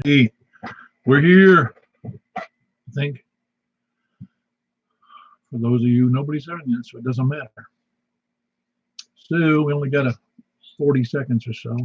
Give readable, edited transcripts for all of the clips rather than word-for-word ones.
Hey, we're here. I think for those of you, nobody's on yet, so it doesn't matter. So we only got 40 seconds or so.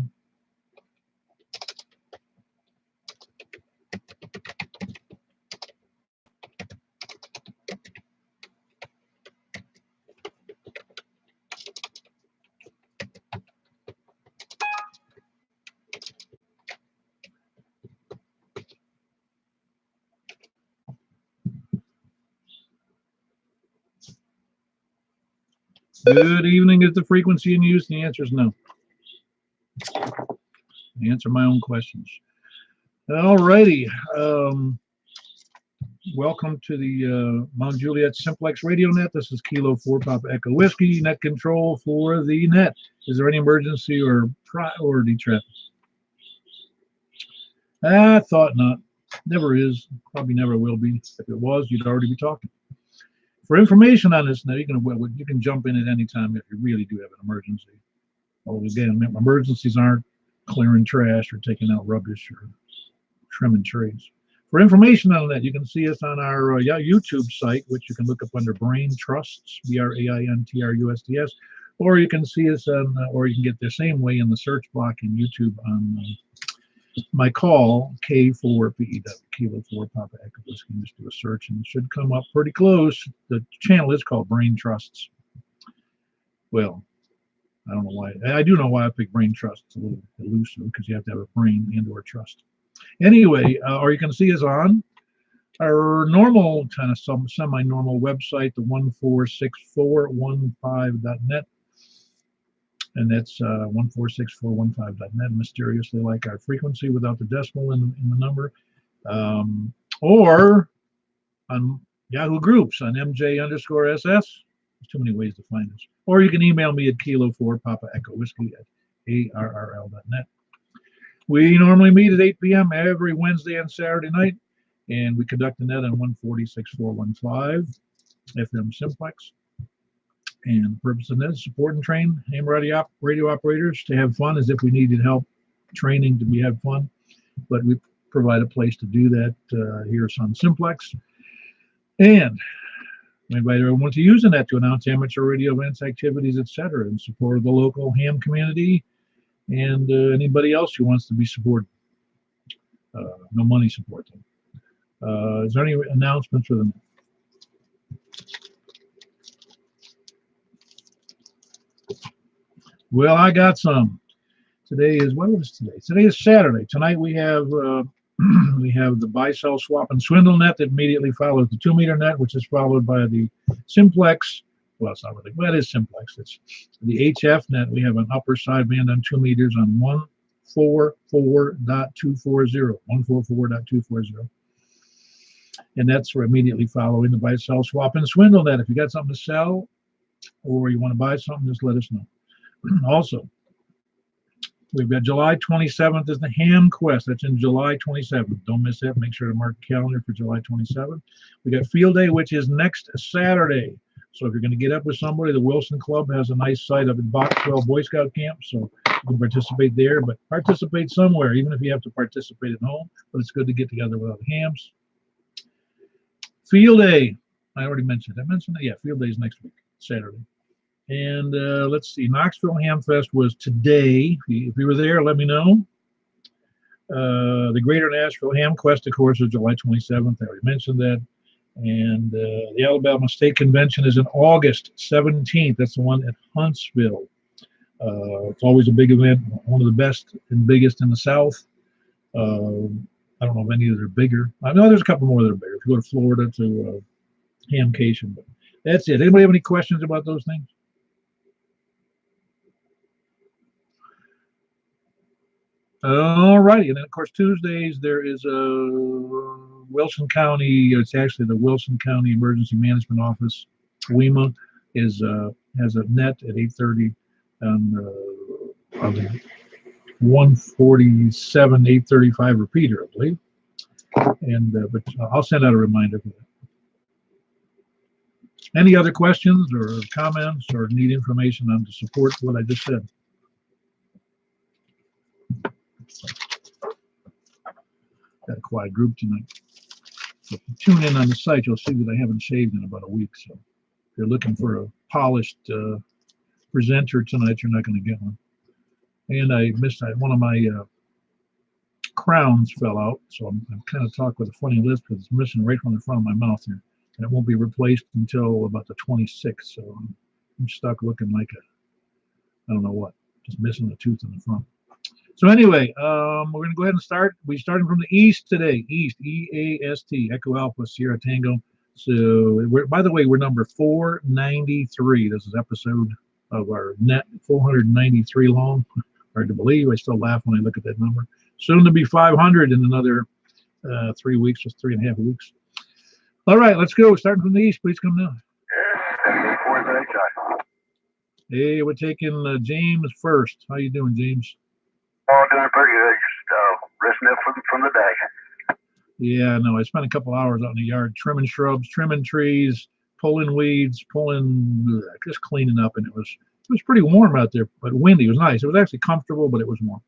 Good evening. Is the frequency in use? The answer is no. I answer my own questions. All righty. Welcome to the Mount Juliet Simplex Radio Net. This is Kilo 4 Papa Echo Whiskey, net control for the net. Is there any emergency or priority traffic? I thought not. Never is. Probably never will be. If it was, you'd already be talking. For information on this, now you can jump in at any time if you really do have an emergency. Oh, again, emergencies aren't clearing trash or taking out rubbish or trimming trees. For information on that, you can see us on our YouTube site, which you can look up under Brain Trusts, BRAINTRUSTS, or you can see us on, or you can get the same way in the search block in YouTube on my call, K4PEW, Kilo 4 Papa Echo Whiskey. Just do a search and it should come up pretty close. The channel is called Brain Trusts. Well, I don't know why. I do know why I picked Brain Trust. It's a little elusive because you have to have a brain and or trust. Anyway, or you can see us on our normal kind of semi-normal website, the 146415.net. And that's 146415.net, mysteriously like our frequency without the decimal in the number. Or on Yahoo Groups on MJ_SS. There's too many ways to find us. Or you can email me at Kilo 4 Papa Echo Whiskey at ARRL.net. We normally meet at 8 p.m. every Wednesday and Saturday night, and we conduct the net on 140.6415 FM Simplex. And the purpose of that is support and train ham radio operators to have fun, as if we needed help training to have fun. But we provide a place to do that here on Simplex. And we invite everyone to use the net to announce amateur radio events, activities, etc., in support of the local ham community and anybody else who wants to be supported. No money support them. Is there any announcements for them? Well, I got some. Today is, what is today? Today is Saturday. Tonight we have the buy, sell, swap, and swindle net that immediately follows the 2-meter net, which is followed by the Simplex. Well, it's not really. Well, it is Simplex. It's the HF net. We have an upper sideband on 2 meters on 144.240. 144.240. And that's immediately following the buy, sell, swap, and swindle net. If you got something to sell or you want to buy something, just let us know. Also, we've got July 27th is the Ham Quest. That's in July 27th. Don't miss that. Make sure to mark the calendar for July 27th. We got Field Day, which is next Saturday. So if you're going to get up with somebody, the Wilson Club has a nice site up at Boxwell Boy Scout Camp. So you can participate there, but participate somewhere, even if you have to participate at home. But it's good to get together with other hams. Field Day, I already mentioned. I mentioned that. Yeah, Field Day is next week, Saturday. And let's see, Knoxville Ham Fest was today. If you were there, let me know. The Greater Nashville Ham Quest, of course, is July 27th. I already mentioned that. And the Alabama State Convention is in August 17th. That's the one at Huntsville. It's always a big event, one of the best and biggest in the South. I don't know if any that are bigger. I know there's a couple more that are bigger. If you go to Florida to Hamcation, but that's it. Anybody have any questions about those things? All righty, and then of course Tuesdays there is a Wilson County. It's actually the Wilson County Emergency Management Office. WEMA has a net at 8:30 on the 147.835 repeater, I believe. And but I'll send out a reminder for that. Any other questions or comments or need information on to support what I just said? quiet group tonight. So if you tune in on the site, you'll see that I haven't shaved in about a week. So if you're looking for a polished presenter tonight, you're not going to get one. And I missed one of my crowns fell out, so I'm kind of talking with a funny lisp because it's missing right from the front of my mouth here, and it won't be replaced until about the 26th. So I'm stuck looking like I don't know what, just missing a tooth in the front. So anyway, we're going to go ahead and start. We're starting from the east today. East, E-A-S-T, Echo Alpha, Sierra Tango. So, by the way, we're number 493. This is episode of our net, 493 long. Hard to believe. I still laugh when I look at that number. Soon to be 500 in another 3 weeks, just 3.5 weeks. All right, let's go. Starting from the east, please come down. Hey, we're taking James first. How you doing, James? Oh, doing pretty good. Just resting up from the day. Yeah, no, I spent a couple hours out in the yard trimming shrubs, trimming trees, pulling weeds, just cleaning up, and it was pretty warm out there, but windy. It was nice. It was actually comfortable, but it was warm.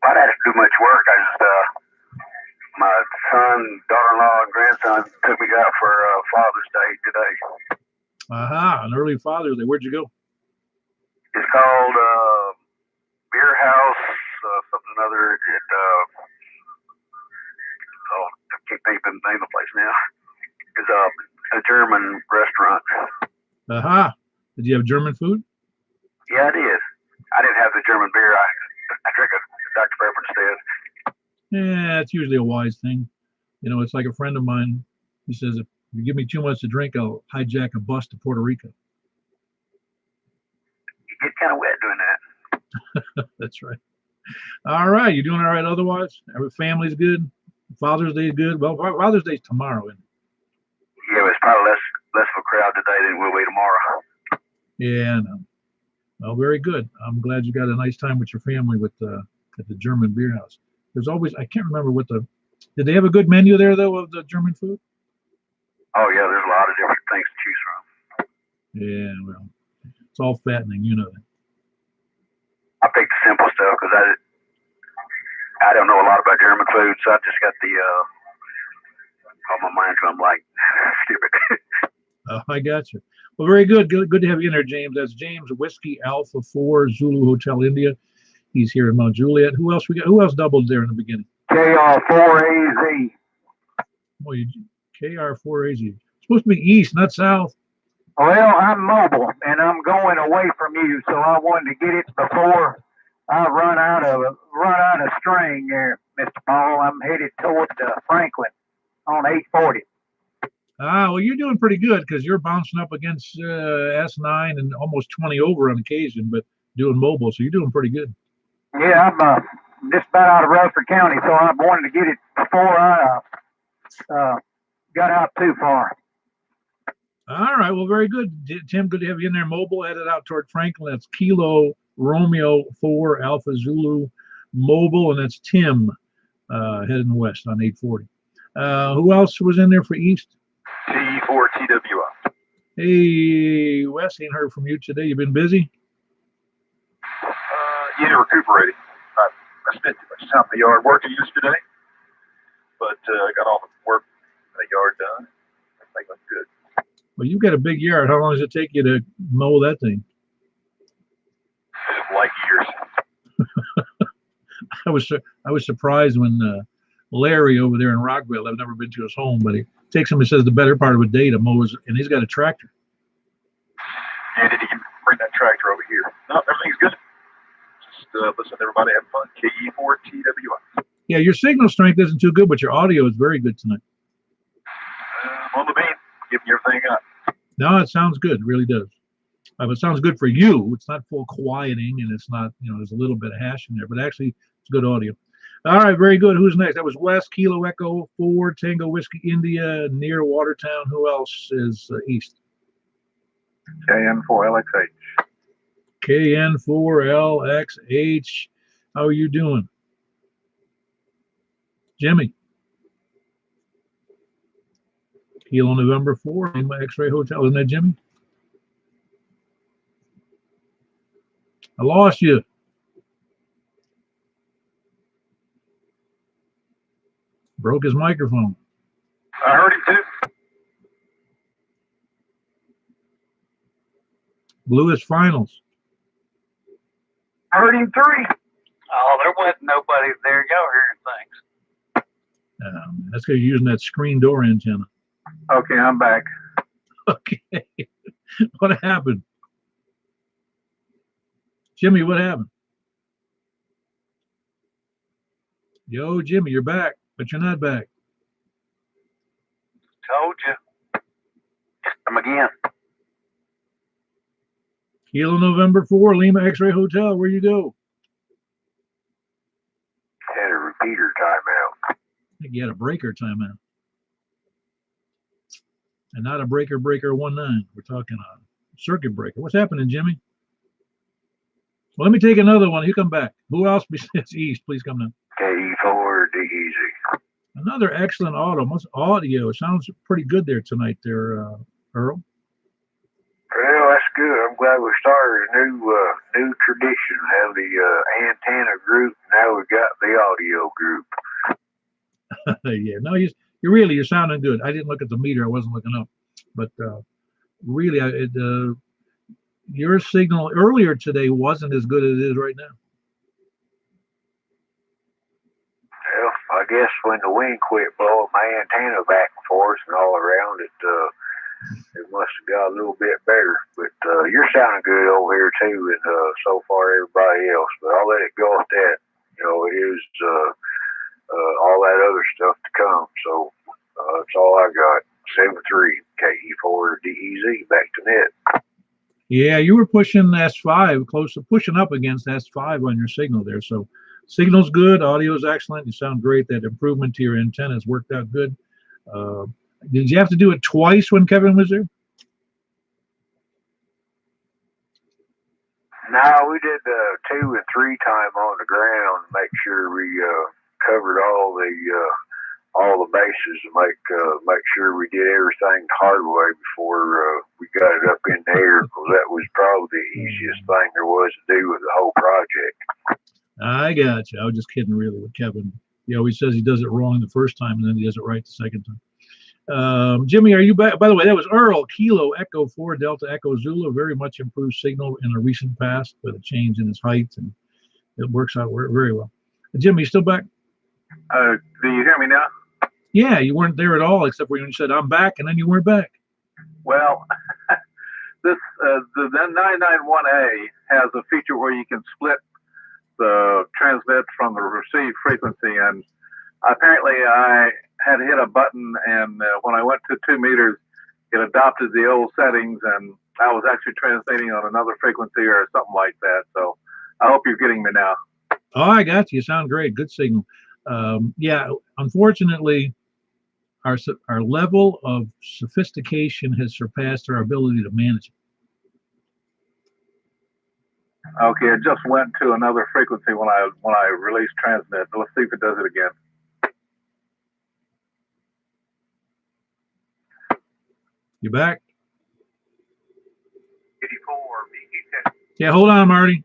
I didn't do much work. I just my son, daughter-in-law, and grandson took me out for Father's Day today. Aha, an early Father's Day. Where'd you go? It's called Beer House, something or other. I can't think of the name of the place now. It's a German restaurant. Aha. Did you have German food? Yeah, I did. I didn't have the German beer. I drank a Dr. Pepper instead. Yeah, it's usually a wise thing. You know, it's like a friend of mine. He says, if you give me too much to drink, I'll hijack a bus to Puerto Rico. You get kind of wet doing that. That's right. All right. You doing all right otherwise? Every family's good? Father's Day is good? Well, Father's Day's tomorrow, isn't it? Yeah, but it's probably less of a crowd today than it will be tomorrow. Yeah, no. Well, very good. I'm glad you got a nice time with your family at the German beer house. There's always, I can't remember did they have a good menu there, though, of the German food? Oh, yeah, there's a lot of different things to choose from. Yeah, well, it's all fattening, you know that. I picked the simple stuff because I don't know a lot about German food, so I just got all my mind's going like, skip it. Oh, I got you. Well, very good. Good to have you in there, James. That's James, Whiskey Alpha 4, Zulu Hotel India. He's here in Mount Juliet. Who else we got? Who else doubled there in the beginning? KR4AZ. Oh, KR4AZ. Supposed to be east, not south. Well, I'm mobile and I'm going away from you, so I wanted to get it before I run out of string there, Mr. Paul. I'm headed towards Franklin on 840. Well, you're doing pretty good because you're bouncing up against S9 and almost 20 over on occasion, but doing mobile, so you're doing pretty good. Yeah, I'm just about out of Rutherford County, so I wanted to get it before I got out too far. All right, well, very good, Tim. Good to have you in there. Mobile, headed out toward Franklin. That's Kilo Romeo 4 Alpha Zulu Mobile, and that's Tim heading west on 840. Who else was in there for east? CE4TWI. Hey, Wes, ain't heard from you today. You been busy? Yeah, recuperating. I spent too much time in the yard working yesterday, but I got all the work in the yard done. Everything looks good. Well, you've got a big yard. How long does it take you to mow that thing? Like years. I was surprised when Larry over there in Rockville, I've never been to his home, but he takes him, he says, the better part of a day to mow his, and he's got a tractor. Yeah, did he bring that tractor over here? No, everything's good. Just listen to everybody have fun. KE4TWI. Yeah, your signal strength isn't too good, but your audio is very good tonight. On the beam, giving everything up. No, it sounds good. It really does. It sounds good for you. It's not full quieting, and it's not, there's a little bit of hash in there, but actually it's good audio. All right, very good. Who's next? That was West, Kilo Echo 4, Tango Whiskey India, near Watertown. Who else is east? KN4LXH. KN4LXH. How are you doing? Jimmy. Kilo November 4, X-Ray Hotel. Isn't that Jimmy? I lost you. Broke his microphone. I heard him too. Blew his finals. I heard him three. Oh, there wasn't nobody there. Y'all hearing things. That's because you're using that screen door antenna. Okay, I'm back. Okay. What happened? Jimmy, what happened? Yo, Jimmy, you're back, but you're not back. Told you. I'm again. Kilo November 4, Lima X-Ray Hotel. Where you go? Had a repeater timeout. I think you had a breaker timeout. And not a breaker 19. We're talking a circuit breaker. What's happening, Jimmy? Well, let me take another one. You come back. Who else besides East? Please come down. KE4 DEZ. Another excellent audio. It sounds pretty good there tonight there, Earl. Well, that's good. I'm glad we started a new tradition. Have the antenna group. Now we got the audio group. Yeah, no, you're sounding good. I didn't look at the meter. I wasn't looking up, but really, your signal earlier today wasn't as good as it is right now. Well, I guess when the wind quit blowing my antenna back and forth and all around it, it must have got a little bit better. But you're sounding good over here too, and so far everybody else. But I'll let it go at that. You know, it is all that other stuff to come. So that's all I got. 7-3 KE4 DEZ back to net. Yeah, you were pushing S5 close to pushing up against S5 on your signal there. So signal's good, audio is excellent. You sound great. That improvement to your antenna has worked out good. Did you have to do it twice when Kevin was there? No, we did 2 and 3 time on the ground to make sure we covered all the bases and make sure we did everything the hard way before we got it up in the air, because that was probably the easiest thing there was to do with the whole project. I got you. I was just kidding, really, with Kevin. He always says he does it wrong the first time and then he does it right the second time. Jimmy, are you back? By the way, that was Earl, Kilo Echo 4 Delta Echo Zulu. Very much improved signal in a recent past with a change in his height, and it works out very well. Jimmy, you still back? Do you hear me now? Yeah, you weren't there at all, except when you said, I'm back, and then you weren't back. Well, the 991A has a feature where you can split the transmit from the receive frequency, and apparently I had hit a button, and when I went to 2 meters, it adopted the old settings, and I was actually transmitting on another frequency or something like that. So I hope you're getting me now. Oh, I got you. You sound great. Good signal. Yeah, unfortunately, our level of sophistication has surpassed our ability to manage it. Okay, it just went to another frequency when I released transmit. Let's see if it does it again. You back? 84. Yeah, hold on, Marty.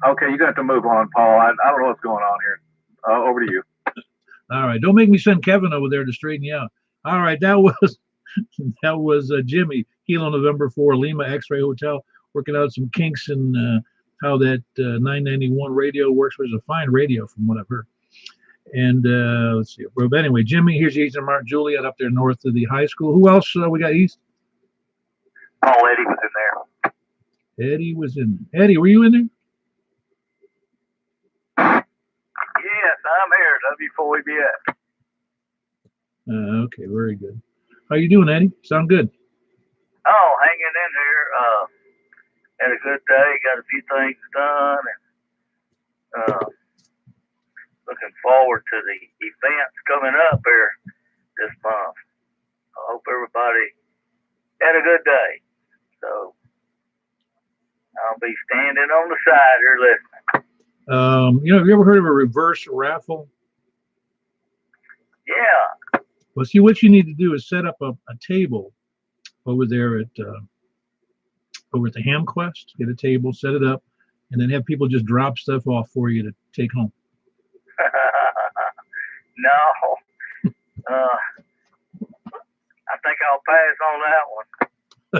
Okay, you got to move on, Paul. I don't know what's going on here. Over to you. All right, don't make me send Kevin over there to straighten you out. All right, that was Jimmy, Kilo November 4 Lima X-Ray Hotel, working out some kinks in how that 991 radio works, which is a fine radio from what I've heard. And let's see. But anyway, Jimmy, here's Eastern Mark Juliet up there north of the high school. Who else we got east? Paul Eddie was in there. Eddie was in. Eddie, were you in there? Yes, I'm here. W4EBS. Okay, very good. How you doing, Eddie? Sound good. Oh, hanging in there. Had a good day. Got a few things done, and looking forward to the events coming up here this month. I hope everybody had a good day. So I'll be standing on the side here listening. Have you ever heard of a reverse raffle? Yeah. Well, see, what you need to do is set up a table over there over at the Ham Quest. Get a table, set it up, and then have people just drop stuff off for you to take home. No, I think I'll pass on that one.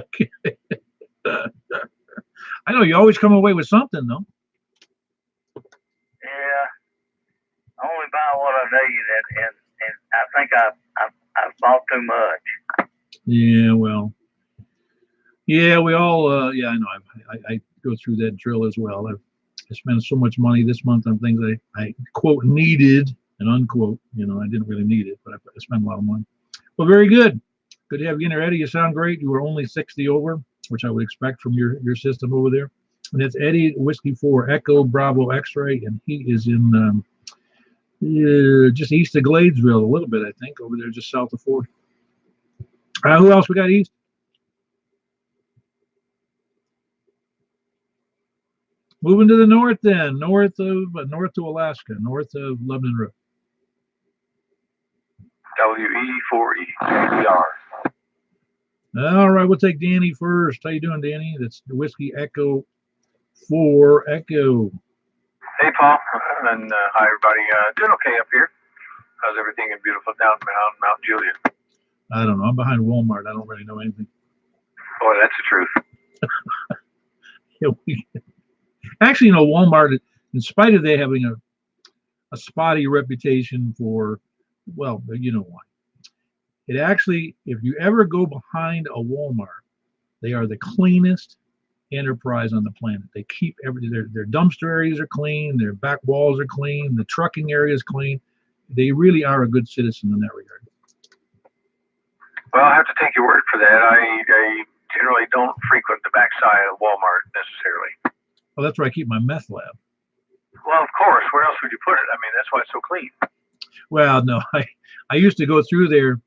Okay. I know you always come away with something, though. Yeah, I only buy what I need, and I think I've bought too much. Yeah, well, yeah, we all, yeah, I know. I go through that drill as well. I spent so much money this month on things I quote needed and unquote. You know, I didn't really need it, but I spent a lot of money. Well, very good. Good to have you in there, Eddie. You sound great. You were only 60 over, which I would expect from your system over there. And that's Eddie, Whiskey 4 Echo Bravo X-Ray, and he is in just east of Gladesville a little bit, I think, over there just south of Ford. Who else we got east? Moving to the north then, north to Alaska, north of Lebanon River. WE4E JBR. All right, we'll take Danny first. How you doing, Danny? That's the Whiskey Echo 4 Echo. Hey, Paul, and hi, everybody. Doing okay up here. How's everything in beautiful down Mount Juliet? I don't know. I'm behind Walmart. I don't really know anything. Boy, that's the truth. Actually, you know, Walmart, in spite of they having a spotty reputation for, well, you know why. It actually, if you ever go behind a Walmart, they are the cleanest enterprise on the planet. They keep everything. Their dumpster areas are clean. Their back walls are clean. The trucking area is clean. They really are a good citizen in that regard. Well, I have to take your word for that. I generally don't frequent the backside of Walmart necessarily. Well, that's where I keep my meth lab. Well, of course. Where else would you put it? I mean, that's why it's so clean. Well, no, I used to go through there.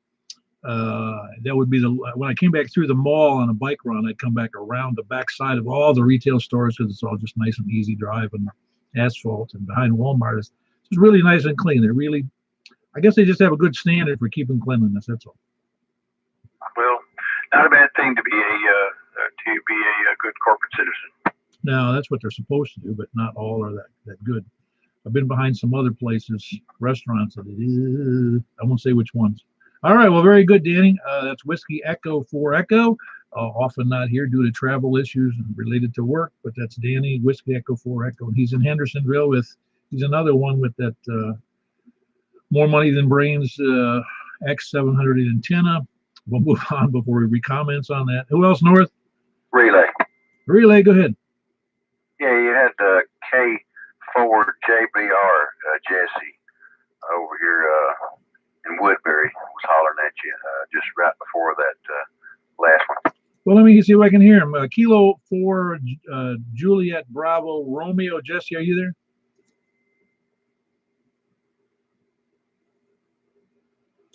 That would be when I came back through the mall on a bike run, I'd come back around the backside of all the retail stores because it's all just nice and easy drive and asphalt. And behind Walmart is just really nice and clean. They're really, I guess they just have a good standard for keeping cleanliness. That's all. Well, not a bad thing to be a good corporate citizen. No, that's what they're supposed to do, but not all are that good. I've been behind some other places, restaurants that I won't say which ones. All right, well, very good, Danny. That's Whiskey Echo 4 Echo. Often not here due to travel issues and related to work, but that's Danny, Whiskey Echo 4 Echo. And he's in Hendersonville he's another one with that More Money Than Brains X700 antenna. We'll move on before we comments on that. Who else, North? Relay, go ahead. Yeah, you had K4JBR, Jesse, over here in Woodbury was hollering at you just right before that last one. Well, let me see if I can hear him. Kilo 4 Juliet Bravo Romeo. Jesse, are you there?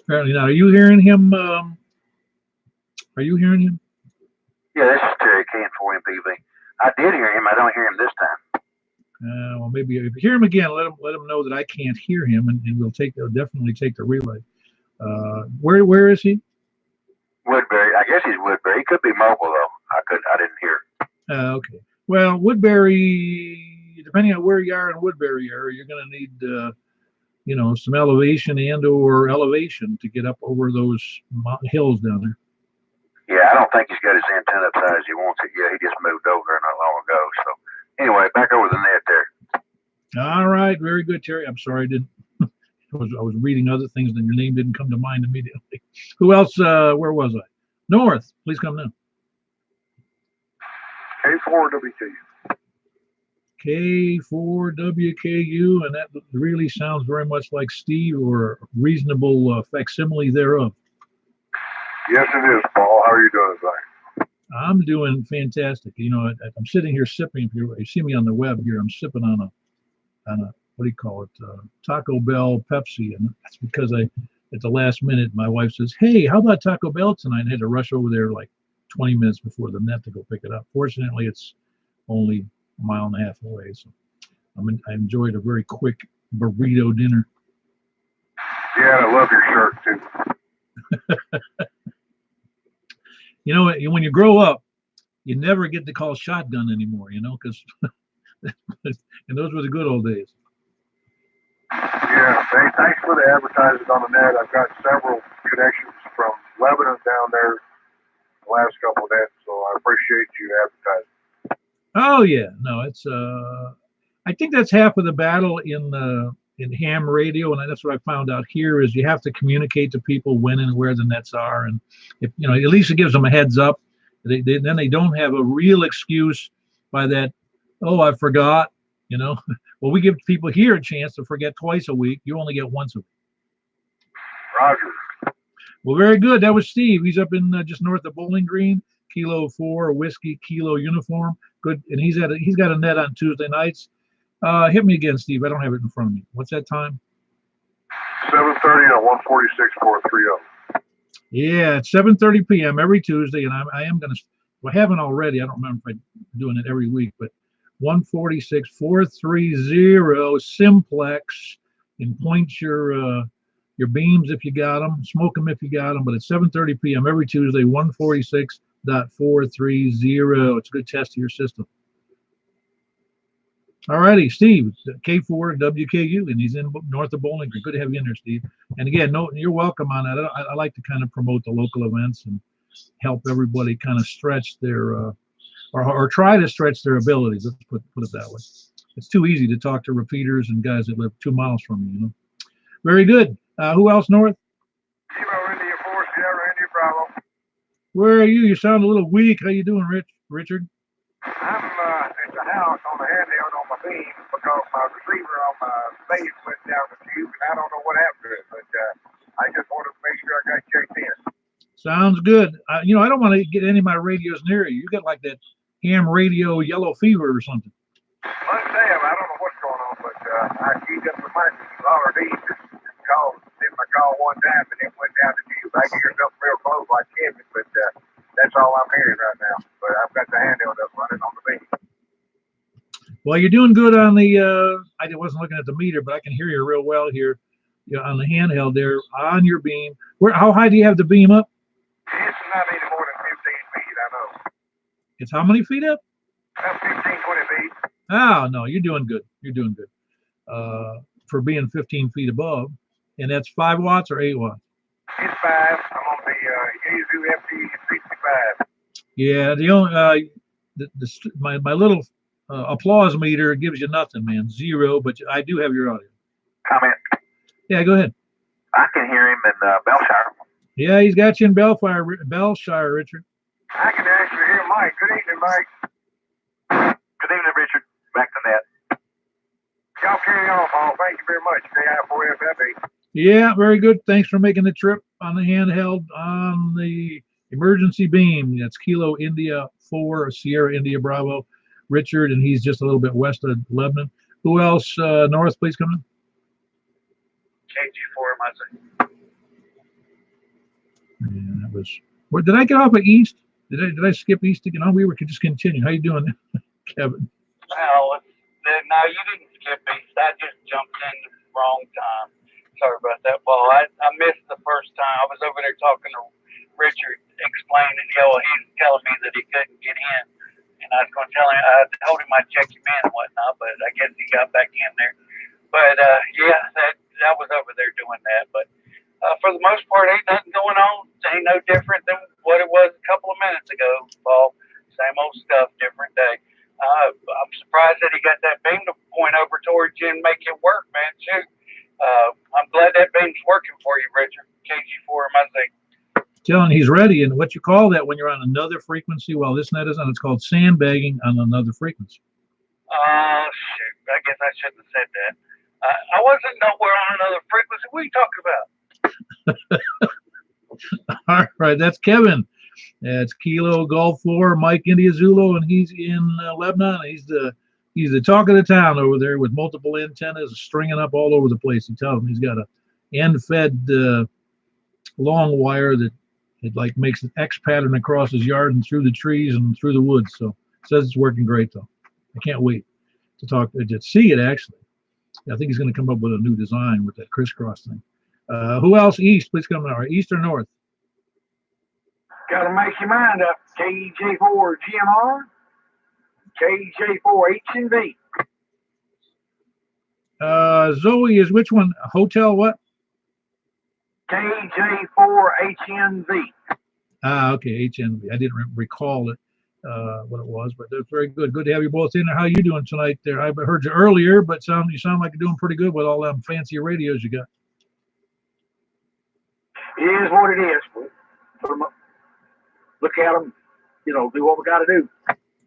Apparently not. Are you hearing him? Are you hearing him? Yeah, this is Terry K4MPV. I did hear him. I don't hear him this time. Well, maybe if you hear him again, let him know that I can't hear him, and they'll definitely take the relay. Where is he? Woodbury. I guess he's Woodbury. He could be mobile though. I didn't hear. Okay. Well, Woodbury, depending on where you are in Woodbury area, you're going to need some elevation and/or elevation to get up over those mountain hills down there. Yeah, I don't think he's got his antenna up high as he wants it. Yeah, he just moved over there not long ago. So anyway, back over the net there. All right, very good, Terry. I'm sorry, I didn't. I was reading other things, and your name didn't come to mind immediately. Who else? Where was I? North, please come now. K4WKU. K4WKU, and that really sounds very much like Steve or a reasonable facsimile thereof. Yes, it is, Paul. How are you doing today? I'm doing fantastic. I'm sitting here sipping. If you see me on the web here, I'm sipping on a what do you call it? Taco Bell Pepsi, and that's because at the last minute, my wife says, "Hey, how about Taco Bell tonight?" And I had to rush over there like 20 minutes before the net to go pick it up. Fortunately, it's only a mile and a half away, so I enjoyed a very quick burrito dinner. Yeah, I love your shirt too. When you grow up, you never get to call shotgun anymore, because and those were the good old days. Yeah, hey, thanks for the advertising on the net. I've got several connections from Lebanon down there the last couple of days, so I appreciate you advertising. Oh yeah, no, it's I think that's half of the battle in ham radio, and that's what I found out here is you have to communicate to people when and where the nets are, and if you know, at least it gives them a heads up. Then they don't have a real excuse by that. Oh, I forgot. You know, well, we give people here a chance to forget twice a week. You only get once a week. Roger. Well, very good. That was Steve. He's up in just north of Bowling Green. Kilo 4 whiskey kilo uniform. Good, and he's got a net on Tuesday nights. Hit me again, Steve. I don't have it in front of me. What's that time? 7:30 on 146.430. Yeah, it's 7:30 p.m. every Tuesday, and I am gonna. Well, I haven't already. I don't remember if I'm doing it every week, but 146.430 Simplex. And point your beams if you got them, smoke them if you got them. But it's 7:30 p.m. every Tuesday. 146.430. It's a good test of your system. All righty, Steve, K4 WKU, and he's in north of Bowling Green. Good to have you in there, Steve. And again, no, you're welcome on that. I like to kind of promote the local events and help everybody kind of stretch their or try to stretch their abilities. Let's put it that way. It's too easy to talk to repeaters and guys that live 2 miles from you. You know. Very good. Who else north? Kilo India 4 Sierra India Bravo. Where are you? You sound a little weak. How you doing, Richard? I'm at the house on the handheld on my beam because my receiver on my base went down the tube, and I don't know what happened to it, but I just wanted to make sure I got checked in. Sounds good. You know, I don't want to get any of my radios near you. You got like that ham radio yellow fever or something. Must have. I don't know what's going on, but I keyed up the mic RD just called. Did my call one time, and it went down the tube. I hear something real close like Kevin, but that's all I'm hearing right now. But I've got the handheld up running on the beam. Well, you're doing good on the. I wasn't looking at the meter, but I can hear you real well here. You know, on the handheld there on your beam. How high do you have the beam up? It's not any more than 15 feet, I know. It's how many feet up? About 15, 20 feet. Oh, no, you're doing good. You're doing good. For being 15 feet above. And that's 5 watts or 8 watts? It's 5. I'm on the Yaesu FT65. Yeah, the only my little applause meter gives you nothing, man. 0, but I do have your audio. Comment. Yeah, go ahead. I can hear him in Belshire. Yeah, he's got you in Belshire, Richard. I can actually hear Mike. Good evening, Mike. Good evening, Richard. Back to that. Y'all carry on, Paul. Thank you very much. KI4FFE. Yeah, very good. Thanks for making the trip on the handheld on the emergency beam. That's Kilo India 4 Sierra India Bravo. Richard, and he's just a little bit west of Lebanon. Who else? North, please come in. KG4, my son. Yeah, that was. Where did I get off at East? Did I skip East again? Oh, we were just continue. How you doing, Kevin? Well, no, you didn't skip East. I just jumped in the wrong time. Sorry about that, Paul. I missed the first time. I was over there talking to Richard, explaining, he was telling me that he couldn't get in. And I was going to tell him, I told him I'd check him in and whatnot, but I guess he got back in there. But, yeah, that was over there doing that. But for the most part, ain't nothing going on. Ain't no different than what it was a couple of minutes ago, Paul. Same old stuff, different day. I'm surprised that he got that beam to point over towards you and make it work, man. Shoot. I'm glad that beam's working for you, Richard. KG4, my thing. Telling he's ready, and what you call that when you're on another frequency while this net is on, it's called sandbagging on another frequency. Shoot. I guess I shouldn't have said that. I wasn't nowhere on another frequency. What are you talking about? All right, that's Kevin. That's Kilo Golf 4 Mike India Zulu, and he's in Lebanon. He's the talk of the town over there with multiple antennas stringing up all over the place. You tell him he's got a end-fed long wire that it like makes an X pattern across his yard and through the trees and through the woods. So it says it's working great though. I can't wait to see it actually. I think he's going to come up with a new design with that crisscross thing. Who else? East, please come in. East or north? Got to make your mind up. KEJ4 GMR, KEJ4 H&V. Zoe is which one? Hotel what? KJ4HNV. Ah, okay, HNV. I didn't recall it, what it was, but that's very good. Good to have you both in there. How you doing tonight there? I heard you earlier, but you sound like you're doing pretty good with all them fancy radios you got. It is what it is. We put 'em up, look at them, do what we got to do.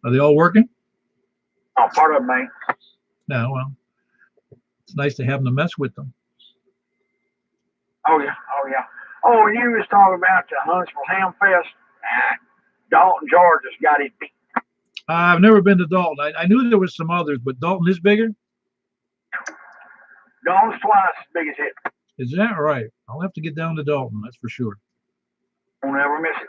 Are they all working? Oh, part of them, man. No, well, it's nice to have them to mess with them. Oh, yeah. Oh, and you was talking about the Huntsville Ham Fest. Dalton, Georgia's got it beat. I've never been to Dalton. I knew there was some others, but Dalton is bigger? Dalton's twice as big as it. Is that right? I'll have to get down to Dalton, that's for sure. Don't ever miss it.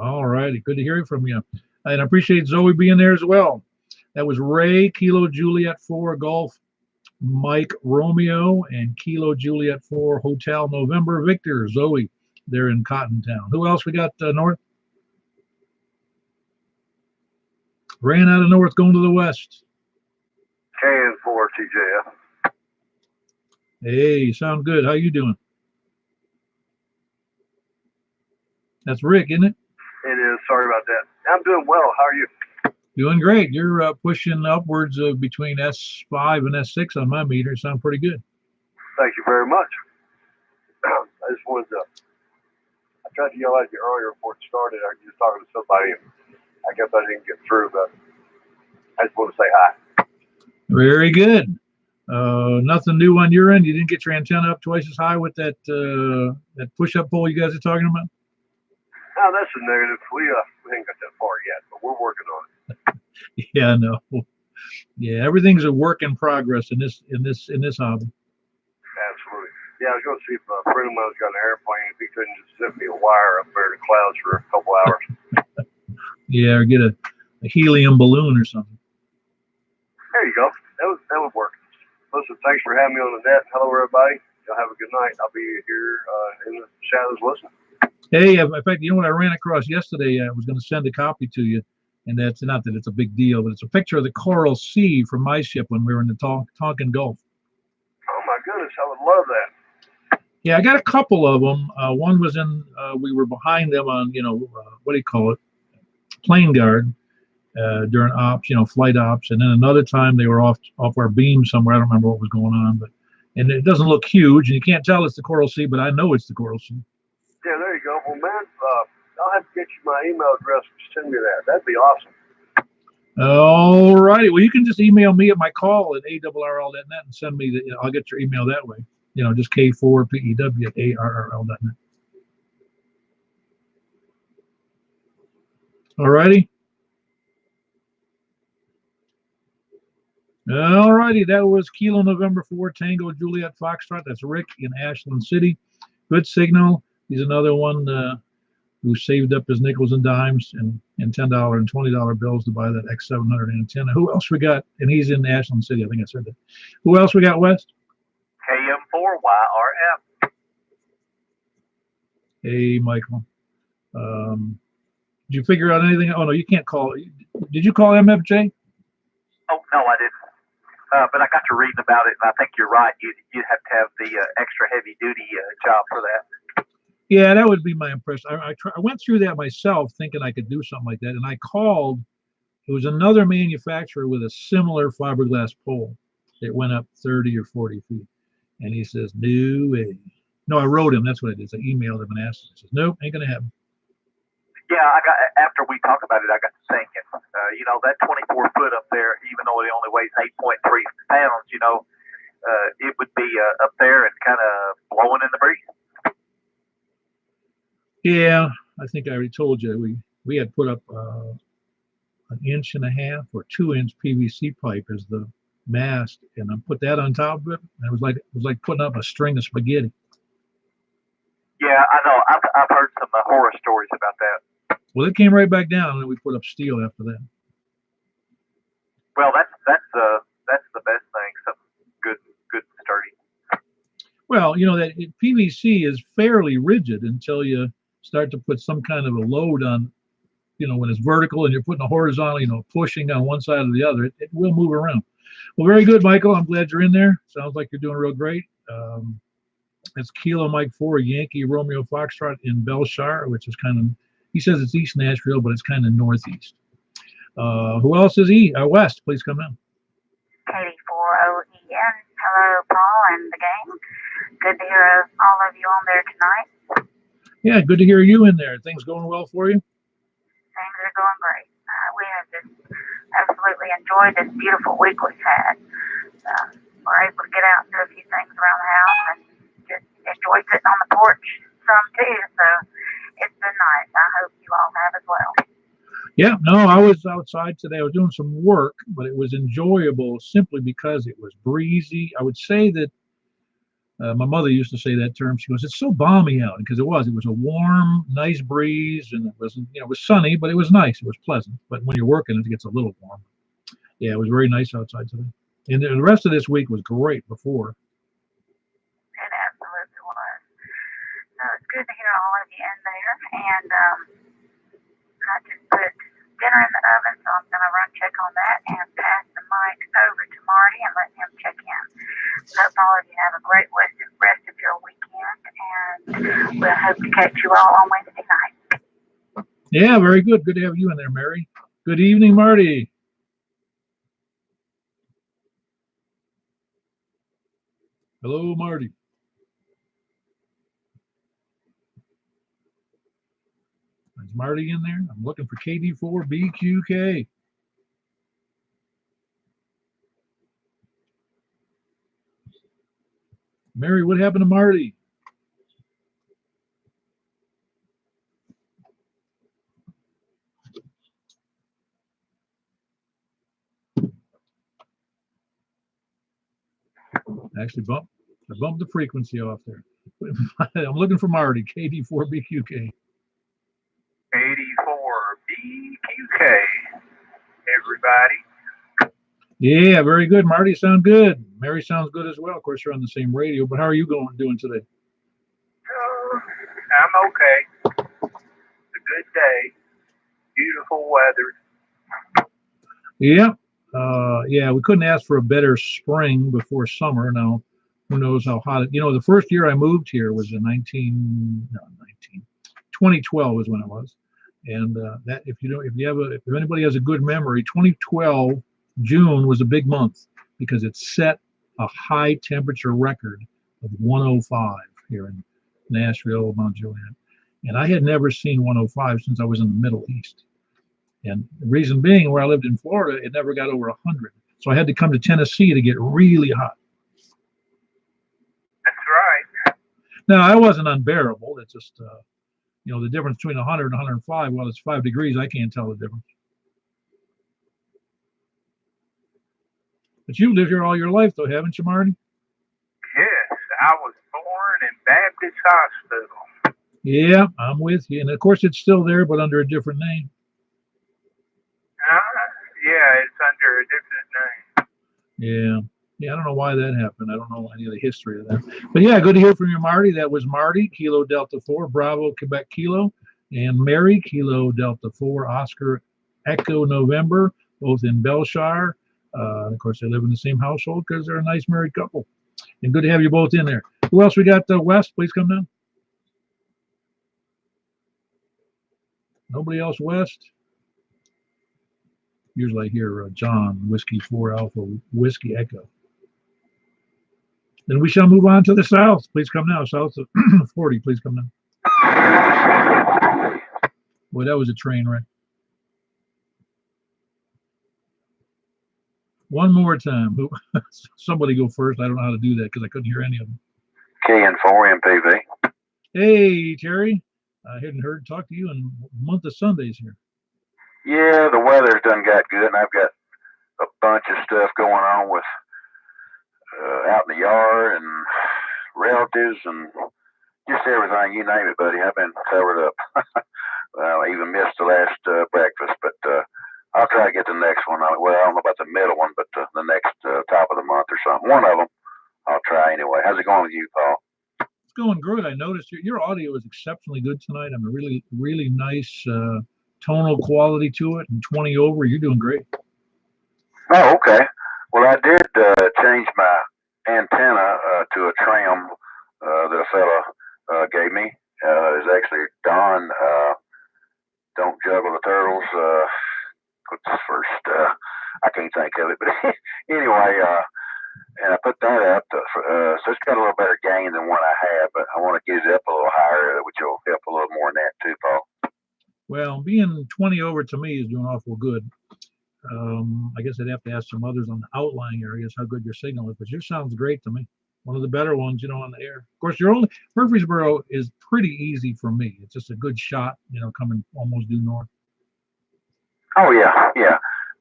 All righty. Good to hear from you. And I appreciate Zoe being there as well. That was Ray, Kilo Juliet 4 Golf, Mike Romeo, and Kilo Juliet 4 Hotel November Victor, Zoe, there in Cottontown. Who else we got, North? Ran out of North, going to the West. KN4 TJF. Hey, sound good. How you doing? That's Rick, isn't it? It is. Sorry about that. I'm doing well. How are you? Doing great. You're pushing upwards of between S5 and S6 on my meter. Sound pretty good. Thank you very much. I just wanted to, I tried to yell at you earlier before it started. I was just talking to somebody, and I guess I didn't get through, but I just want to say hi. Very good. Nothing new on your end. You didn't get your antenna up twice as high with that that push-up pole you guys are talking about? No, that's a negative. We ain't got that far yet, but we're working on it. Yeah, no. Yeah, everything's a work in progress in this hobby. Absolutely. Yeah, I was going to see if a friend of mine's got an airplane, if he couldn't just send me a wire up there in the clouds for a couple hours. Yeah, or get a helium balloon or something. There you go. That would work. Listen, thanks for having me on the net. Hello, everybody. Y'all have a good night. I'll be here in the shadows listening. Hey, in fact, you know what I ran across yesterday? I was going to send a copy to you, and that's not that it's a big deal, but it's a picture of the Coral Sea from my ship when we were in the Tonkin Gulf. Oh, my goodness. I would love that. Yeah, I got a couple of them. One was in, we were behind them on, what do you call it? Plane guard during ops, flight ops. And then another time they were off our beam somewhere. I don't remember what was going on, and it doesn't look huge, and you can't tell it's the Coral Sea, but I know it's the Coral Sea. Yeah, there you go. Well, man, I'll have to get you my email address to send me that. That'd be awesome. All righty. Well, you can just email me at my call at arrl.net and send me I'll get your email that way. Just K4PEW@arrl.net. All righty. All righty. That was Kilo November 4 Tango Juliet Foxtrot. That's Rick in Ashland City. Good signal. He's another one who saved up his nickels and dimes and $10 and $20 bills to buy that X700 antenna. Who else we got? And he's in Ashland City. I think I said that. Who else we got, West? KM4YRF. Hey, Michael. Did you figure out anything? Oh, no, you can't call. Did you call MFJ? Oh, no, I didn't. But I got to reading about it, and I think you're right. You have to have the extra heavy duty job for that. Yeah, that would be my impression. I went through that myself thinking I could do something like that. And I called, it was another manufacturer with a similar fiberglass pole that went up 30 or 40 feet. And he says, no way. No, I wrote him. That's what it is. I emailed him and asked him. He says, nope, ain't going to happen. Yeah, after we talked about it, I got to thinking, that 24 foot up there, even though it only weighs 8.3 pounds, it would be up there and kind of blowing in the breeze. Yeah, I think I already told you we had put up an 1.5 or 2 inch PVC pipe as the mast, and I put that on top of it. And it was like putting up a string of spaghetti. Yeah, I know. I've heard some horror stories about that. Well, it came right back down, and then we put up steel after that. Well, that's the best thing. Something good and sturdy. Well, that PVC is fairly rigid until you start to put some kind of a load on, when it's vertical and you're putting a horizontal, pushing on one side or the other, it will move around. Well, very good, Michael. I'm glad you're in there. Sounds like you're doing real great. It's Kilo Mike 4, Yankee Romeo Foxtrot in Belshire, which is kind of, he says it's East Nashville, but it's kind of northeast. Who else is West? Please come in. Katie 4OEN. Hello, Paul and the gang. Good to hear all of you on there tonight. Yeah, good to hear you in there. Things going well for you? Things are going great. We have just absolutely enjoyed this beautiful week we've had. We're able to get out and do a few things around the house and just enjoy sitting on the porch some too. So it's been nice. I hope you all have as well. Yeah, no, I was outside today. I was doing some work, but it was enjoyable simply because it was breezy. I would say that my mother used to say that term. She goes, "It's so balmy out," because it was. It was a warm, nice breeze, and it wasn't, it was sunny, but it was nice. It was pleasant. But when you're working, it gets a little warm. Yeah, it was very nice outside today. And the rest of this week was great before. It absolutely was. So it's good to hear all of you in there. And I just put dinner in the oven, so I'm going to run check on that and pass the mic over to Marty and let him check in. Hope all of you have a great rest of your weekend, and we'll hope to catch you all on Wednesday night. Yeah, very good. Good to have you in there, Mary. Good evening, Marty. Hello, Marty. Is Marty in there? I'm looking for KD4BQK. Mary, what happened to Marty? Actually, I bumped the frequency off there. I'm looking for Marty, KD4BQK. 84BQK, everybody. Yeah, very good. Marty, sound good. Mary sounds good as well. Of course, you're on the same radio, but how are you doing today? I'm okay. It's a good day. Beautiful weather. Yeah. Yeah, we couldn't ask for a better spring before summer. Now, who knows how hot the first year I moved here was in 2012 is when it was. And that if anybody has a good memory, 2012 June was a big month because it set a high temperature record of 105 here in Nashville, Mount Juliet. And I had never seen 105 since I was in the Middle East. And the reason being, where I lived in Florida, it never got over 100. So I had to come to Tennessee to get really hot. That's right. Now, I wasn't unbearable. It's just, the difference between 100 and 105, well, it's 5 degrees. I can't tell the difference. But you've lived here all your life, though, haven't you, Marty? Yes, I was born in Baptist Hospital. Yeah, I'm with you. And, of course, it's still there, but under a different name. Yeah, it's under a different name. Yeah, I don't know why that happened. I don't know any of the history of that. But, yeah, good to hear from you, Marty. That was Marty, Kilo Delta 4, Bravo, Quebec Kilo, and Mary, Kilo Delta 4, Oscar, Echo November, both in Belshire. Of course, they live in the same household because they're a nice married couple. And good to have you both in there. Who else we got? West, please come down. Nobody else West? Usually I hear John, Whiskey 4 Alpha, Whiskey Echo. Then we shall move on to the south. Please come now. South of 40, please come now. Boy, that was a train wreck. One more time. Somebody go first. I don't know how to do that because I couldn't hear any of them. KN4 MPV. Hey, Terry. I hadn't talk to you in a month of Sundays here. Yeah, the weather's done got good, and I've got a bunch of stuff going on with out in the yard and relatives and just everything. You name it, buddy. I've been covered up. I even missed the last breakfast, but I'll try to get the next one. Well, I don't know about the middle one, but the next top of the month or something. One of them, I'll try anyway. How's it going with you, Paul? It's going good. I noticed your audio is exceptionally good tonight. I'm a really, really nice tonal quality to it, and 20 over. You're doing great. Oh, okay. Well, I did change my antenna to a tram that a fella gave me. It's actually Don. Don't juggle the turtles. What's his first? I can't think of it, but anyway, and I put that up. So it's got a little better gain than what I have, but I want to get it up a little higher, which will help a little more in that too, Paul. Well, being 20 over to me is doing awful good. I guess I'd have to ask some others on the outlying areas how good your signal is, but yours sounds great to me. One of the better ones, on the air. Of course, Murfreesboro is pretty easy for me. It's just a good shot, coming almost due north. Oh yeah.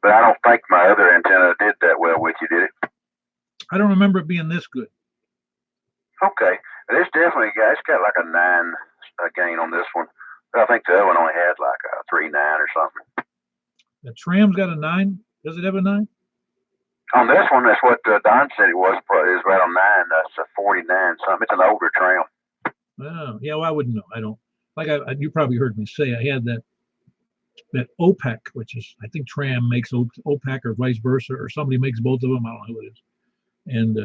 But I don't think my other antenna did that well with you, did it? I don't remember it being this good. Okay. It's got like a 9 gain on this one. But I think the other one only had like a 3.9 or something. The tram's got a 9? Does it have a 9? On this one, that's what Don said it was. It was right on 9. That's a 49 something. It's an older tram. Oh, yeah. Well, I wouldn't know. I don't. You probably heard me say I had that OPEC, which is, I think Tram makes OPEC or vice versa, or somebody makes both of them. I don't know who it is. And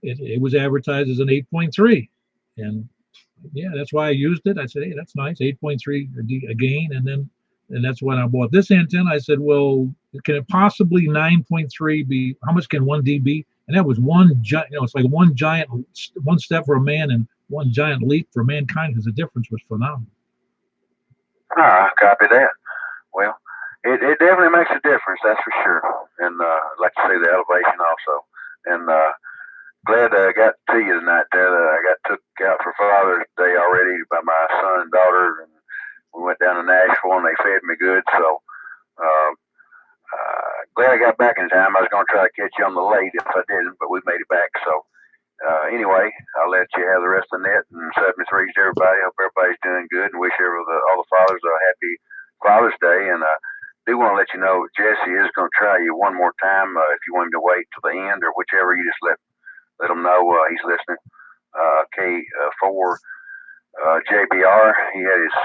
it was advertised as an 8.3. And yeah, that's why I used it. I said, hey, that's nice, 8.3 a gain. And that's when I bought this antenna. I said, well, can it possibly 9.3 be? How much can 1D be? And that was it's like one step for a man and one giant leap for mankind, because the difference was phenomenal. Copy that. Well, it definitely makes a difference, that's for sure. And I'd like to see the elevation also. And glad I got to you tonight, Dad. I got took out for Father's Day already by my son and daughter, and we went down to Nashville and they fed me good. So glad I got back in time. I was going to try to catch you on the late if I didn't, but we made it back. So anyway, I'll let you have the rest of the net, and 73s to everybody. Hope everybody's doing good, and wish all the fathers a happy Father's Day. And I do want to let you know Jesse is going to try you one more time. If you want him to wait till the end or whichever, you just let him know he's listening. K4 JBR, he had his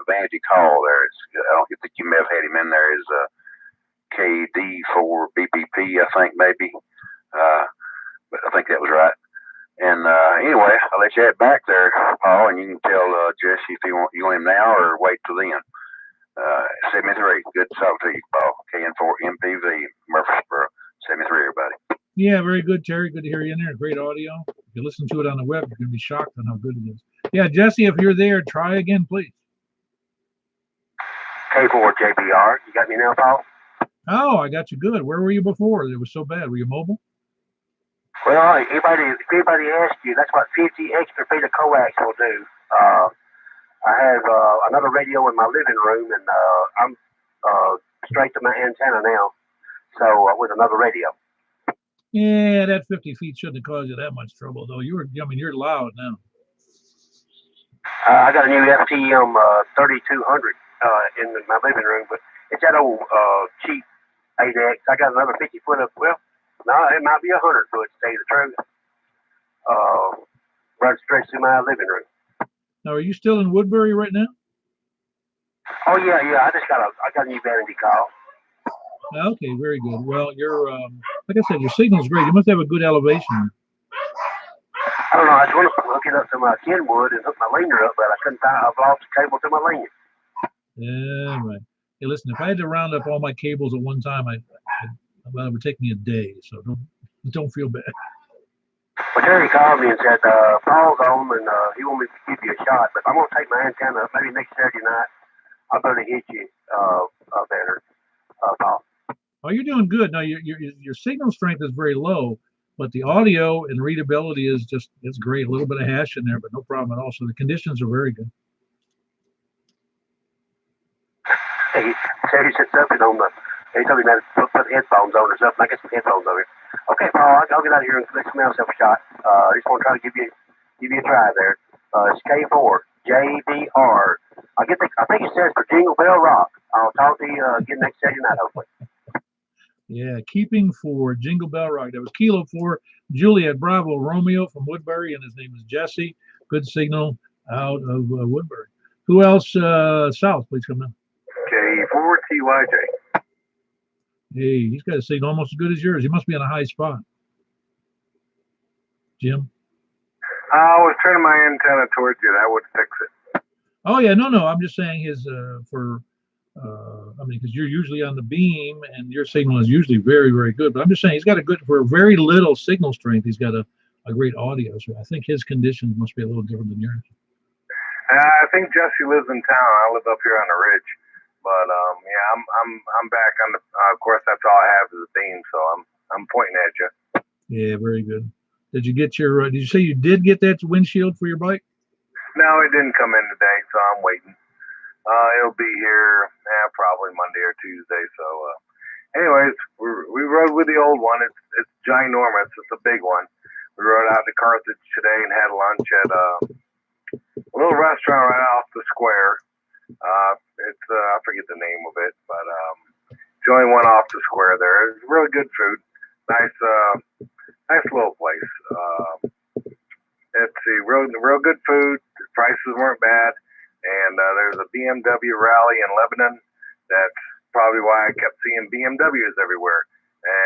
vanity call there. I don't think you may have had him in there as KD4 BBP, I think maybe. But I think that was right. And anyway, I'll let you head back there, Paul, and you can tell Jesse if you want him now or wait till then. 73, good to talk to you, Paul. KN4 MPV, Murfreesboro, 73, everybody. Yeah, very good, Terry. Good to hear you in there. Great audio. If you listen to it on the web, you're going to be shocked on how good it is. Yeah, Jesse, if you're there, try again, please. K4 JBR, you got me now, Paul? Oh, I got you good. Where were you before? It was so bad. Were you mobile? Well, if anybody asks you, that's what 50 extra feet of coax will do. I have another radio in my living room, and I'm straight to my antenna now. So with another radio. Yeah, that 50 feet shouldn't have caused you that much trouble, though. You're loud now. I got a new FTM 3200 in my living room, but it's that old cheap 8X. I got another 50 foot of, well, no, it might be 100 foot, to tell you the truth. Runs straight through my living room. Now, are you still in Woodbury right now? Oh yeah. I got a new vanity call. Okay, very good. Well, you're like I said, your signal's great. You must have a good elevation. I don't know. I just want to hook it up to my Kenwood and hook my linear up, but I couldn't find. I've lost the cable to my linear. Yeah, right. Hey, listen, if I had to round up all my cables at one time, it would take me a day. So don't feel bad. Well, Terry called me and said Paul's on, and he wanted me to give you a shot, but I'm gonna take my antenna up maybe next Saturday night. I'm gonna hit you better, Paul. Oh, you're doing good. Now your signal strength is very low, but the audio and readability is it's great. A little bit of hash in there, but no problem at all. So the conditions are very good. He said he said something on the. He told me that to put headphones on or something. I get some headphones over here. Okay, Paul, I'll get out of here and let somebody else have a shot. I just want to try to give you a try there. It's K4 JBR. I think it says for Jingle Bell Rock. I'll talk to you again next Saturday night, hopefully. Yeah, keeping for Jingle Bell Rock. That was Kilo 4, Juliet Bravo Romeo from Woodbury, and his name is Jesse. Good signal out of Woodbury. Who else south? Please come in. K4 TYJ. Hey, he's got a signal almost as good as yours. He must be on a high spot. Jim? I was turning my antenna towards you. That would fix it. Oh, yeah. No. I'm just saying his, I mean, because you're usually on the beam and your signal is usually very, very good. But I'm just saying he's got a good, for very little signal strength, he's got a great audio. So I think his conditions must be a little different than yours. I think Jesse lives in town. I live up here on the ridge. But yeah, I'm back on the. Of course, that's all I have is a beam, so I'm pointing at you. Yeah, very good. Did you get your? Did you say you did get that windshield for your bike? No, it didn't come in today, so I'm waiting. It'll be here probably Monday or Tuesday. So, anyways, we rode with the old one. It's ginormous. It's a big one. We rode out to Carthage today and had lunch at a little restaurant right off the square. It's I forget the name of it, but it's the only one off the square there. It's really good food. Nice little place. Let's see, real good food. The prices weren't bad, and there's a BMW rally in Lebanon. That's probably why I kept seeing BMWs everywhere.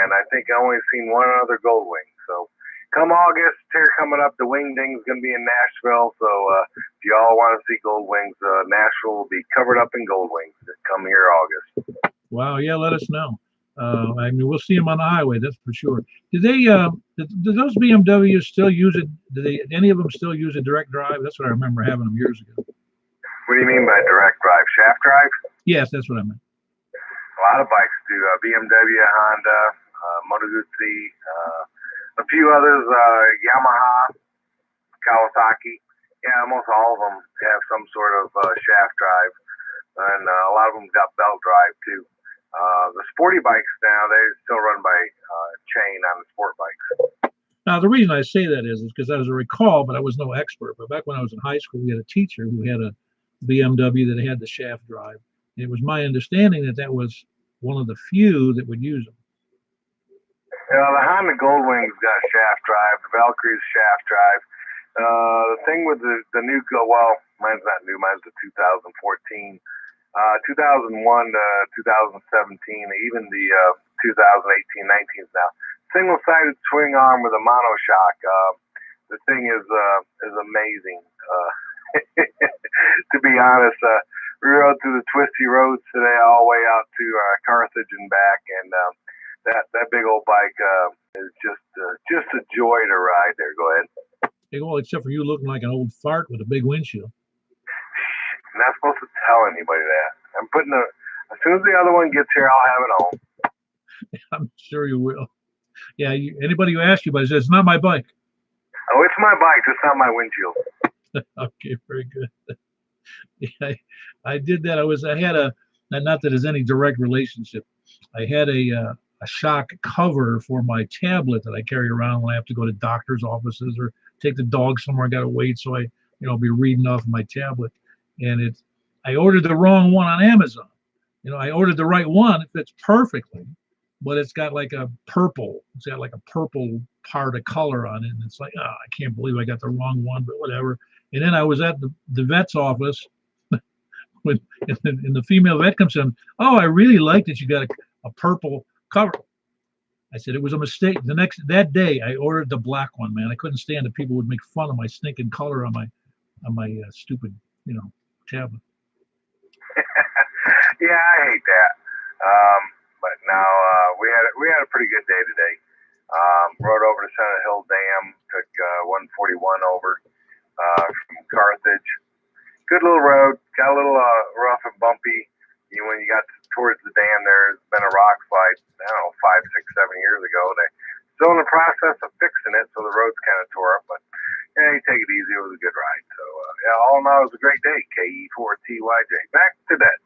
And I think I only seen one other Goldwing. So come August, here coming up, the Wing Ding's going to be in Nashville. So if you all want to see Goldwings, Nashville will be covered up in Goldwings. Come here August. Wow, yeah, let us know. I mean, we'll see them on the highway, that's for sure. Do they? Do those BMWs still use it? Any of them still use a direct drive? That's what I remember having them years ago. What do you mean by direct drive? Shaft drive? Yes, that's what I meant. A lot of bikes do. BMW, Honda, Moto Guzzi, a few others, Yamaha, Kawasaki. Yeah, almost all of them have some sort of shaft drive, and a lot of them got belt drive too. The sporty bikes now, they still run by chain on the sport bikes. Now, the reason I say that is because I was a recall, but I was no expert. But back when I was in high school, we had a teacher who had a BMW that had the shaft drive. And it was my understanding that that was one of the few that would use them. Yeah, the Honda Goldwing's got a shaft drive. The Valkyrie's shaft drive. The thing with the new, well, mine's not new. Mine's the 2014. 2001 to 2017, even the 2018-19 now. Single-sided swing arm with a monoshock. The thing is amazing. To be honest, we rode through the twisty roads today, all the way out to Carthage and back, and that big old bike is just a joy to ride there. Go ahead. Hey, well, except for you looking like an old fart with a big windshield. I'm not supposed to tell anybody that. I'm putting as soon as the other one gets here, I'll have it home. I'm sure you will. Yeah, anybody who asks you about it says, it's not my bike. Oh, it's my bike. It's not my windshield. Okay, very good. Yeah, I did that. I had not that there's any direct relationship. I had a shock cover for my tablet that I carry around when I have to go to doctor's offices or take the dog somewhere. I got to wait, so I'll be reading off my tablet. And I ordered the wrong one on Amazon. I ordered the right one. It fits perfectly, but it's got like a purple. It's got like a purple part of color on it. And it's like, I can't believe I got the wrong one, but whatever. And then I was at the vet's office and the female vet comes in. Oh, I really like that you got a purple cover. I said it was a mistake. That day I ordered the black one, man. I couldn't stand it. People would make fun of my stinking color on my stupid, tablet. Yeah, I hate that. But now we had a pretty good day today. Rode over to Senate Hill Dam, took 141 over from Carthage. Good little road. Got a little rough and bumpy. When you got towards the dam, there's been a rock slide, I don't know, 5, 6, 7 years ago. They're still in the process of fixing it, so the road's kind of tore up. But yeah, you take it easy. It was a good ride. So yeah, all in all, it was a great day. KE4TYJ. Back to that.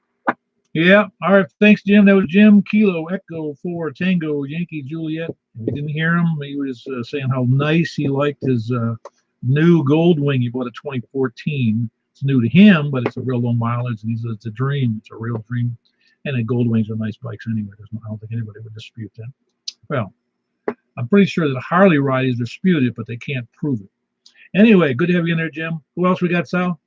Yeah. All right. Thanks, Jim. That was Jim Kilo Echo 4 Tango Yankee Juliet. We didn't hear him. He was saying how nice he liked his new Goldwing. He bought a 2014. It's new to him, but it's a real low mileage, and he says it's a dream. It's a real dream. And the Goldwings are nice bikes anyway. I don't think anybody would dispute that. Well, I'm pretty sure that Harley riders dispute it, but they can't prove it. Anyway, good to have you in there, Jim. Who else we got, Sal?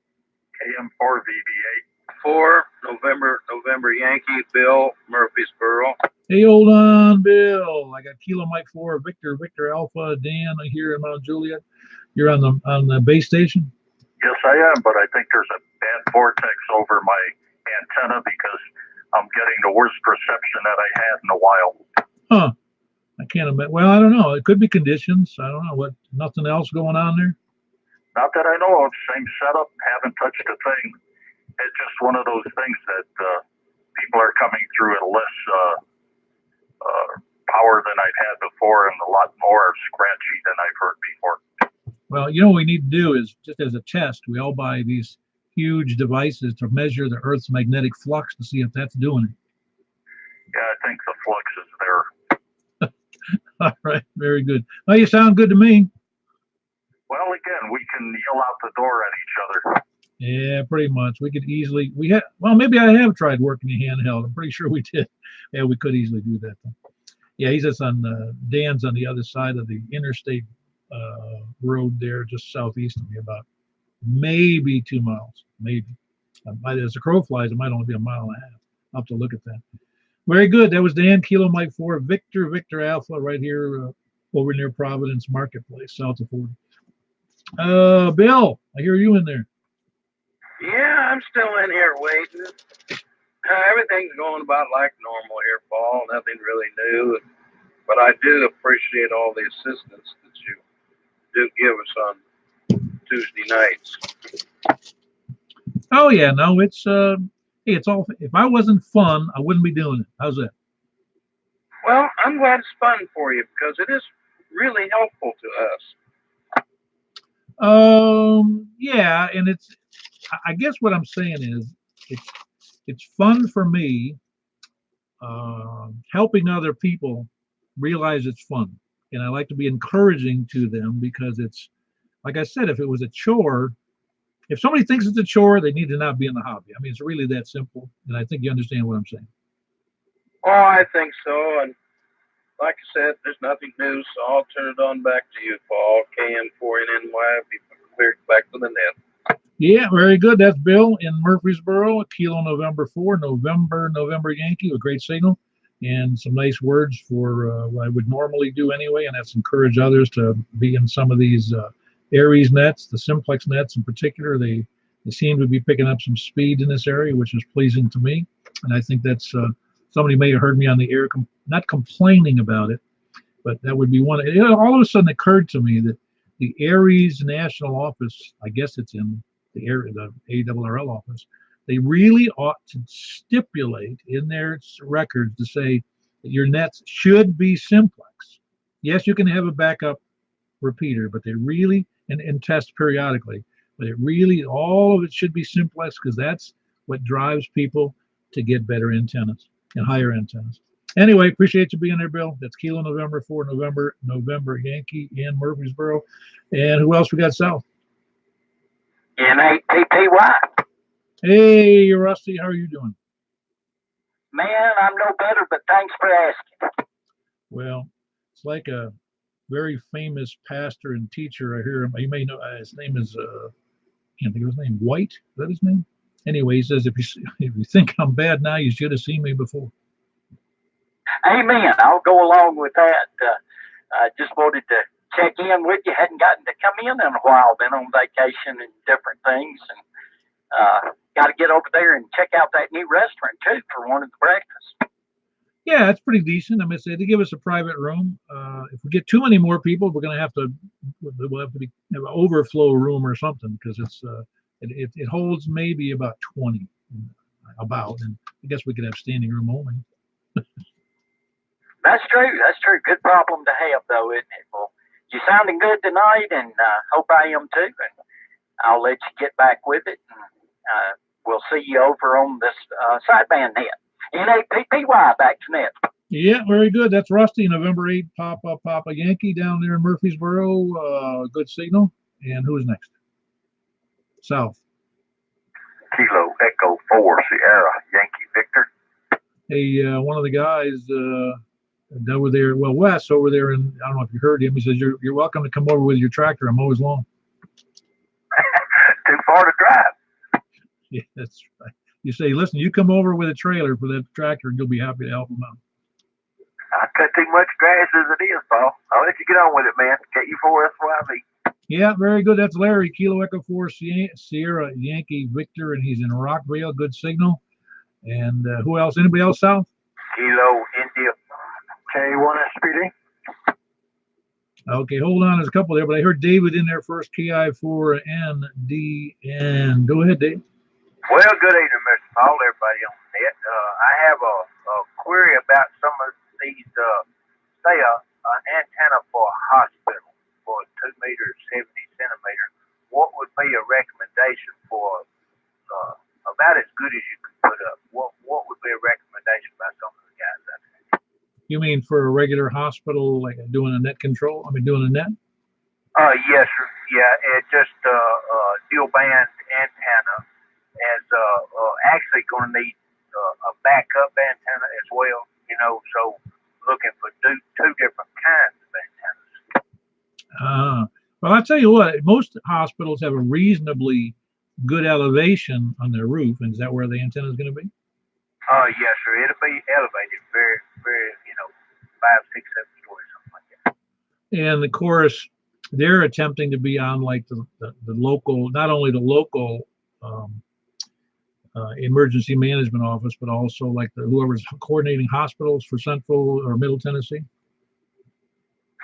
KM4 VB8. 4 November Yankee, Bill Murfreesboro. Hey, hold on, Bill. I got Kilo Mike 4, Victor Alpha, Dan here in Mount Juliet. You're on the base station? Yes, I am, but I think there's a bad vortex over my antenna because I'm getting the worst reception that I had in a while. Huh. I can't imagine. Well, I don't know. It could be conditions. I don't know. Nothing else going on there? Not that I know of. Same setup. Haven't touched a thing. It's just one of those things that people are coming through at less power than I've had before and a lot more scratchy than I've heard before. Well, you know what we need to do is, just as a test, we all buy these huge devices to measure the Earth's magnetic flux to see if that's doing it. Yeah, I think the flux is there. All right, very good. Well, you sound good to me. Well, again, we can yell out the door at each other. Yeah, pretty much. We could easily, well, maybe I have tried working the handheld. I'm pretty sure we did. Yeah, we could easily do that. Yeah, he's just Dan's on the other side of the interstate road there, just southeast of me, about maybe 2 miles, maybe. As the crow flies, it might only be a mile and a half. I'll have to look at that. Very good. That was Dan, Kilo Mike 4, Victor Alpha, right here over near Providence Marketplace, south of 40. Bill, I hear you in there. Yeah, I'm still in here waiting. Everything's going about like normal here, Paul. Nothing really new. But I do appreciate all the assistance that you do give us on Tuesday nights. Oh yeah, no, it's it's all. If I wasn't fun, I wouldn't be doing it. How's that? Well, I'm glad it's fun for you because it is really helpful to us. Yeah, and I guess what I'm saying is it's fun for me helping other people realize it's fun, and I like to be encouraging to them because it's like I said, if it was a chore, if somebody thinks it's a chore, they need to not be in the hobby. I mean, it's really that simple, and I think you understand what I'm saying. Oh, I think so, and like I said, there's nothing new, so I'll turn it on back to you, Paul. KM4NNY, be cleared back to the net. Yeah, very good. That's Bill in Murfreesboro, Kilo November 4, November Yankee, a great signal, and some nice words for what I would normally do anyway, and that's encourage others to be in some of these Aries nets, the Simplex nets in particular. They seem to be picking up some speed in this area, which is pleasing to me, and I think that's somebody may have heard me on the air, not complaining about it, but that would be one. All of a sudden occurred to me that the Aries National Office, I guess it's in the ARRL office, they really ought to stipulate in their records to say that your nets should be simplex. Yes, you can have a backup repeater, but they really, and test periodically, but it really, all of it should be simplex because that's what drives people to get better antennas and higher antennas. Anyway, appreciate you being there, Bill. That's Kilo November 4, November Yankee in Murfreesboro. And who else we got south? NAPPY. Hey, Rusty, how are you doing? Man, I'm no better, but thanks for asking. Well, it's like a very famous pastor and teacher. I hear him. You may know his name is can't think of his name. White, is that his name? Anyway, he says if you think I'm bad now, you should have seen me before. Amen. I'll go along with that. I just wanted to check in with you. Hadn't gotten to come in a while. Been on vacation and different things, and got to get over there and check out that new restaurant too for one of the breakfasts. Yeah, it's pretty decent. I mean, they give us a private room. If we get too many more people, we'll have to have an overflow room or something because it holds maybe about 20, and I guess we could have standing room only. That's true. That's true. Good problem to have, though, isn't it? Well, you're sounding good tonight, and hope I am too. And I'll let you get back with it. And we'll see you over on this sideband net. NAPPY back to net. Yeah, very good. That's Rusty, November 8, Papa Yankee down there in Murfreesboro. Good signal. And who's next? South. Kilo Echo 4, Sierra Yankee Victor. Hey, one of the guys over there, well, Wes over there, and I don't know if you heard him. He says you're welcome to come over with your tractor. I'm always long. Too far to drive. Yeah, that's right. You say, listen, you come over with a trailer for that tractor, and you'll be happy to help him out. I cut too much grass as it is, Paul. I'll let you get on with it, man. KU4SYV. Yeah, very good. That's Larry, Kilo Echo 4 Sierra Yankee Victor, and he's in Rockville. Good signal. And who else? Anybody else south? Kilo India. K1SPD. Okay, hold on. There's a couple there, but I heard David in there first. KI4NDN. Go ahead, Dave. Well, good evening, Mr. Paul, everybody on the net. I have a query about some of these, say, an antenna for a hospital for 2 meters, 70 centimeters. What would be a recommendation for about as good as you could put up? What would be a recommendation by some of the guys out there? You mean for a regular hospital, like doing a net control? I mean, doing a net? Yes, sir. Yeah, it just dual band antenna is actually going to need a backup antenna as well. You know, so looking for two different kinds of antennas. Well, I'll tell you what. Most hospitals have a reasonably good elevation on their roof, and is that where the antenna is going to be? Yes, sir. It'll be elevated very, very, 5, 6, 7 stories, something like that. And of course, they're attempting to be on like the local, not only the local emergency management office, but also like whoever's coordinating hospitals for Central or Middle Tennessee.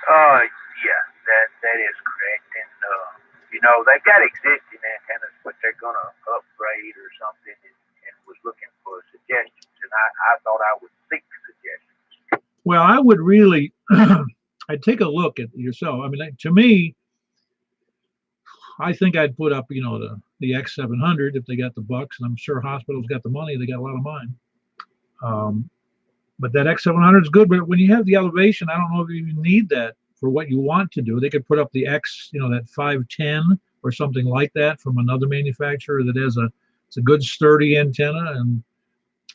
Yeah, that is correct. And they've got existing antennas, but they're going to upgrade or something, and was looking for suggestions. And I thought I would seek suggestions. Well, I would really, I'd take a look at yourself. I mean, to me, I think I'd put up, the X700 if they got the bucks, and I'm sure hospitals got the money. They got a lot of mine. But that X700 is good. But when you have the elevation, I don't know if you even need that for what you want to do. They could put up the X, that 510 or something like that from another manufacturer that has it's a good sturdy antenna, and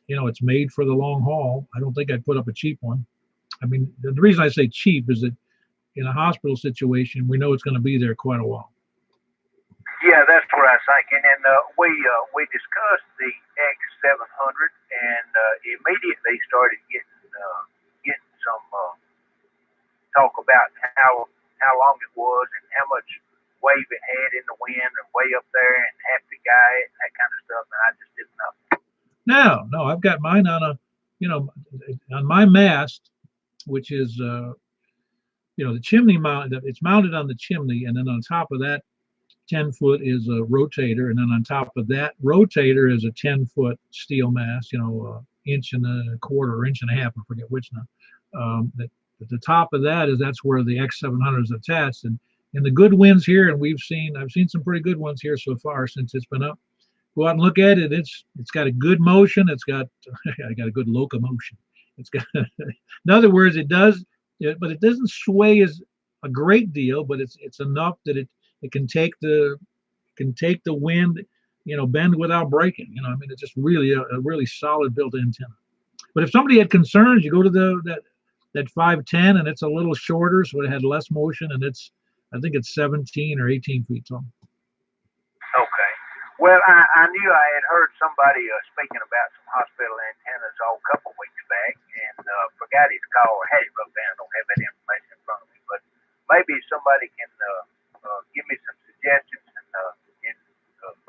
it's made for the long haul. I don't think I'd put up a cheap one. I mean, the reason I say cheap is that in a hospital situation, we know it's going to be there quite a while. Yeah, that's what I was thinking. And we discussed the X700, and immediately started getting some talk about how long it was and how much wave it had in the wind and way up there and have to guy it and that kind of stuff. And I just didn't know. No, I've got mine on on my mast, which is the chimney mount. It's mounted on the chimney, and then on top of that 10-foot is a rotator, and then on top of that rotator is a 10-foot steel mast, inch and a quarter or inch and a half, I forget which now. At the top of that's where the X700 is attached, and the good winds here, and I've seen some pretty good ones here so far since it's been up. Go out and look at it. It's got a good motion. It's got a good locomotion. It's got, in other words, it does, but it doesn't sway as a great deal, but it's enough that it can take the wind, bend without breaking. I mean, it's just really a really solid built antenna. But if somebody had concerns, you go to that 510, and it's a little shorter, so it had less motion, and I think it's 17 or 18 feet tall. Okay. Well, I knew I had heard somebody speaking about some hospital antennas a couple weeks back, and forgot his call or had it wrote down. I don't have that information in front of me, but maybe somebody can give me some suggestions and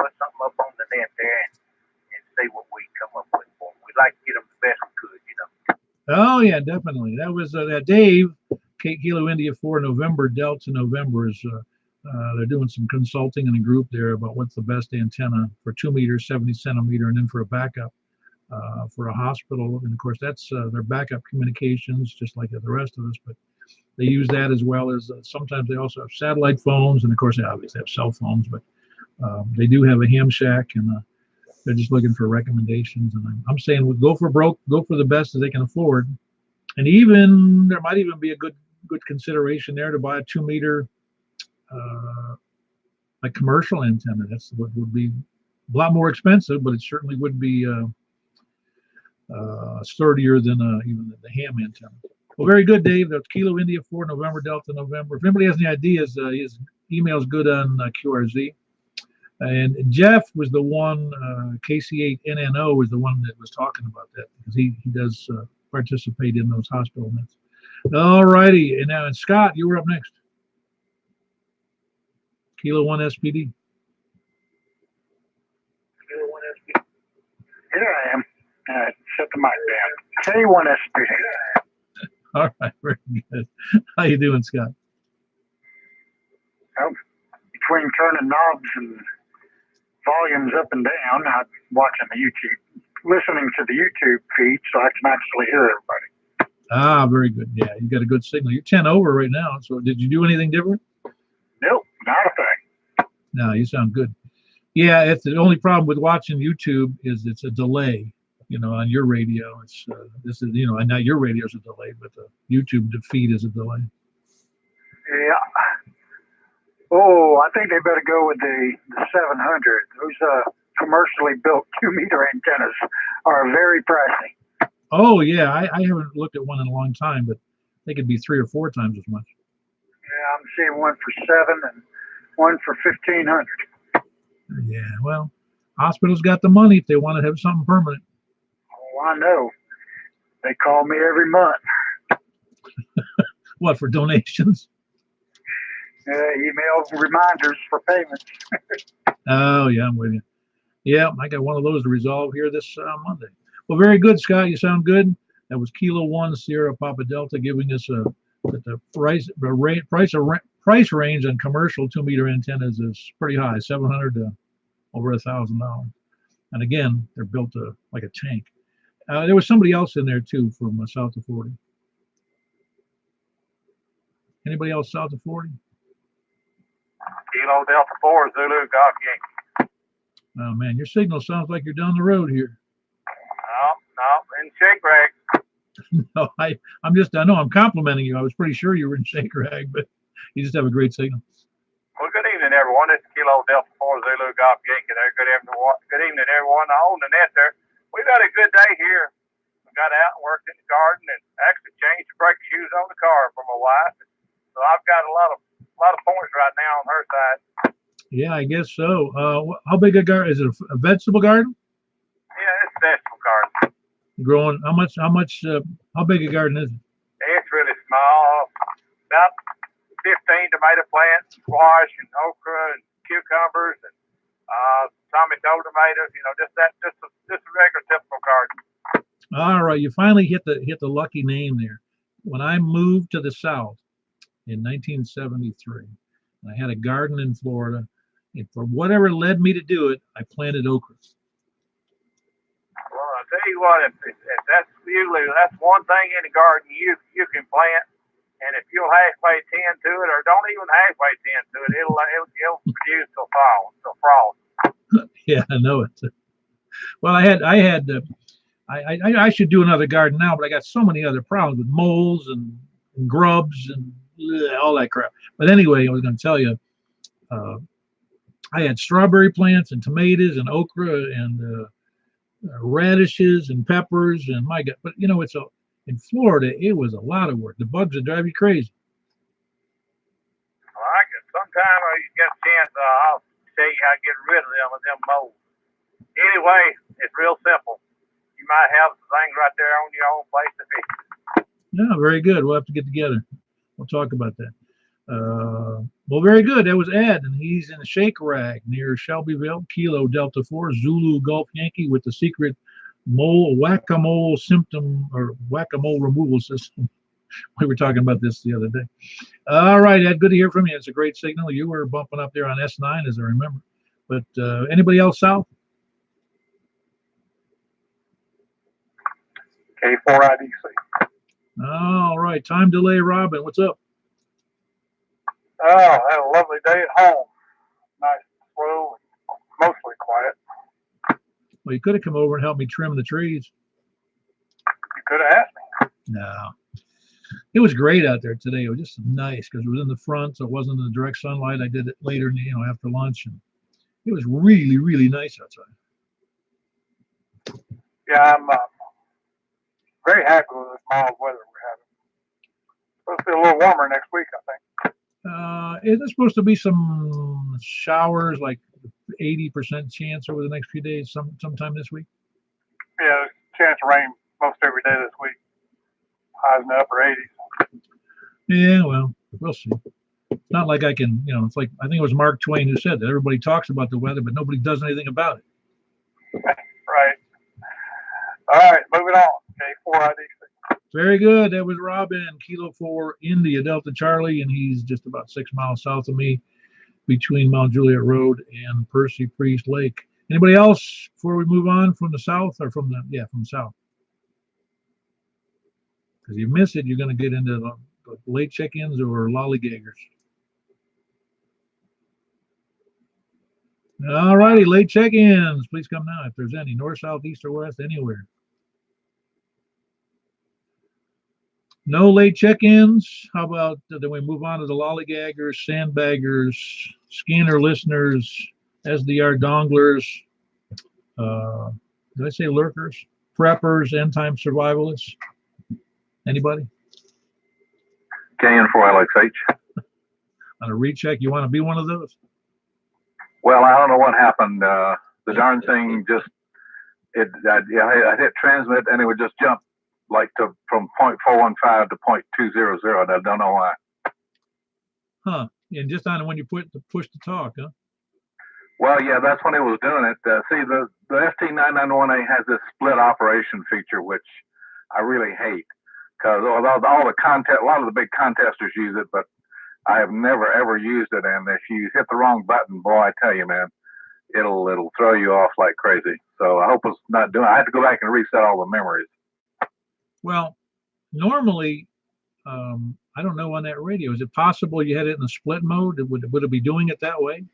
put something up on the net there and see what we come up with for them. We'd like to get them the best we could, Oh yeah, definitely. That was that Dave, Kilo India 4 November Delta November is they're doing some consulting in a group there about what's the best antenna for 2 meters, 70 centimeter, and then for a backup for a hospital. And of course, that's their backup communications, just like the rest of us. But they use that as well as sometimes they also have satellite phones, and of course they obviously have cell phones. But they do have a ham shack, and they're just looking for recommendations. And I'm saying, go for the best that they can afford. And even there might even be a good consideration there to buy a 2 meter like commercial antenna. That's what would be a lot more expensive, but it certainly would be sturdier than even the ham antenna. Well, very good, Dave. That's Kilo India 4 November Delta November. If anybody has any ideas, his email is good on QRZ. And Jeff was the one, KC8NNO was the one that was talking about that, because he does participate in those hospital nets. All righty. And now, Scott, you were up next. Kilo 1 SPD. Here I am. Set the mic down. K1 SPD. All right, very good. How you doing, Scott? Well, between turning knobs and volumes up and down, I'm watching the YouTube, listening to the YouTube feed so I can actually hear everybody. Ah, very good. Yeah, you got a good signal. You're 10 over right now. So did you do anything different? Nope, not a thing. No, you sound good. Yeah, it's the only problem with watching YouTube is it's a delay. You know, on your radio, it's this is, you know, and now your radio is a delay, but the YouTube feed is a delay. Yeah. Oh, I think they better go with the 700. Those commercially built 2-meter antennas are very pricey. Oh yeah, I haven't looked at one in a long time, but they could be 3 or 4 times as much. Yeah, I'm seeing one for 7 and one for 1,500. Yeah, well, hospitals got the money if they want to have something permanent. Oh, I know. They call me every month. What, for donations? Email reminders for payments. Oh yeah, I'm with you. Yeah, I got one of those to resolve here this Monday. Well, very good, Scott. You sound good. That was Kilo 1 Sierra Papa Delta giving us the price range on commercial 2-meter antennas is pretty high, $700 to over $1,000. And again, they're built like a tank. There was somebody else in there too from south of 40. Anybody else south of 40? Kilo Delta 4 Zulu Golf Yankee. Oh man, your signal sounds like you're down the road here. No, in Shake Rag. No, I know I'm complimenting you. I was pretty sure you were in Shake Rag, but you just have a great signal. Well, good evening, everyone. It's Kilo Delta 4 Zulu Golf Yankee there. Good evening, everyone on the net there. We've had a good day here. We got out and worked in the garden and actually changed the brake shoes on the car for my wife. So I've got a lot of points right now on her side. Yeah, I guess so. How big a garden is it? A vegetable garden? Yeah, it's a vegetable garden. Growing how big a garden is it? It's really small. About 15 tomato plants, squash and okra and cucumbers and tomato tomatoes. You know, just a regular typical garden. All right, you finally hit the lucky name there. When I moved to the South in 1973, I had a garden in Florida, and for whatever led me to do it, I planted okra. Well, I tell you what, if that's one thing in the garden you can plant, and if you'll halfway tend to it, or don't even halfway tend to it, it'll produce till frost. Yeah, I know it. Well, I should do another garden now, but I got so many other problems with moles and grubs and all that crap. But anyway, I was going to tell you, I had strawberry plants and tomatoes and okra and radishes and peppers and my God. But you know, in Florida, it was a lot of work. The bugs would drive you crazy. Well, I can sometime you get a chance, I'll tell you how to get rid of them moles. Anyway, it's real simple. You might have some things right there on your own place to fix it. Yeah, very good. We'll have to get together. We'll talk about that. Well, very good. That was Ed, and he's in Shake Rag near Shelbyville, Kilo Delta 4, Zulu Golf Yankee with the secret whack-a-mole removal system. We were talking about this the other day. All right, Ed, good to hear from you. It's a great signal. You were bumping up there on S9, as I remember. But anybody else south? K4IDC. All right, time delay, Robin. What's up? Oh, I had a lovely day at home. Nice, slow, mostly quiet. Well, you could have come over and helped me trim the trees. You could have asked me. No. It was great out there today. It was just nice because it was in the front, so it wasn't in the direct sunlight. I did it later, after lunch, and it was really, really nice outside. Yeah, I'm very happy with this mild weather we're having. It's supposed to be a little warmer next week, I think. There's supposed to be some showers, like 80% chance over the next few days, sometime this week. Yeah, there's a chance of rain most every day this week. highs in the upper 80s. Yeah, well, we'll see. It's not like I can, it's like, I think it was Mark Twain who said that everybody talks about the weather, but nobody does anything about it. Right. All right, moving on. Okay, 4ID6. Very good. That was Robin, Kilo 4, India, Delta Charlie, and he's just about 6 miles south of me between Mount Juliet Road and Percy Priest Lake. Anybody else before we move on from the south or from the south? Because you miss it, you're going to get into the late check-ins or lollygaggers. All righty, late check-ins. Please come now if there's any. North, south, east, or west, anywhere. No late check-ins. How about then we move on to the lollygaggers, sandbaggers, scanner listeners, SDR donglers. Did I say lurkers? Preppers, end-time survivalists. Anybody? KN4LXH. On a recheck, you want to be one of those? Well, I don't know what happened. The darn thing just, I hit transmit and it would just jump like from 0.415 to 0.200. And I don't know why. Huh. And just on when you push to talk, huh? Well, yeah, that's when it was doing it. See, the FT991A has this split operation feature, which I really hate. Because a lot of the big contesters use it, but I have never ever used it. And if you hit the wrong button, boy, I tell you, man, it'll throw you off like crazy. So I hope it's not doing. I had to go back and reset all the memories. Well, normally, I don't know on that radio. Is it possible you had it in a split mode? Would it be doing it that way?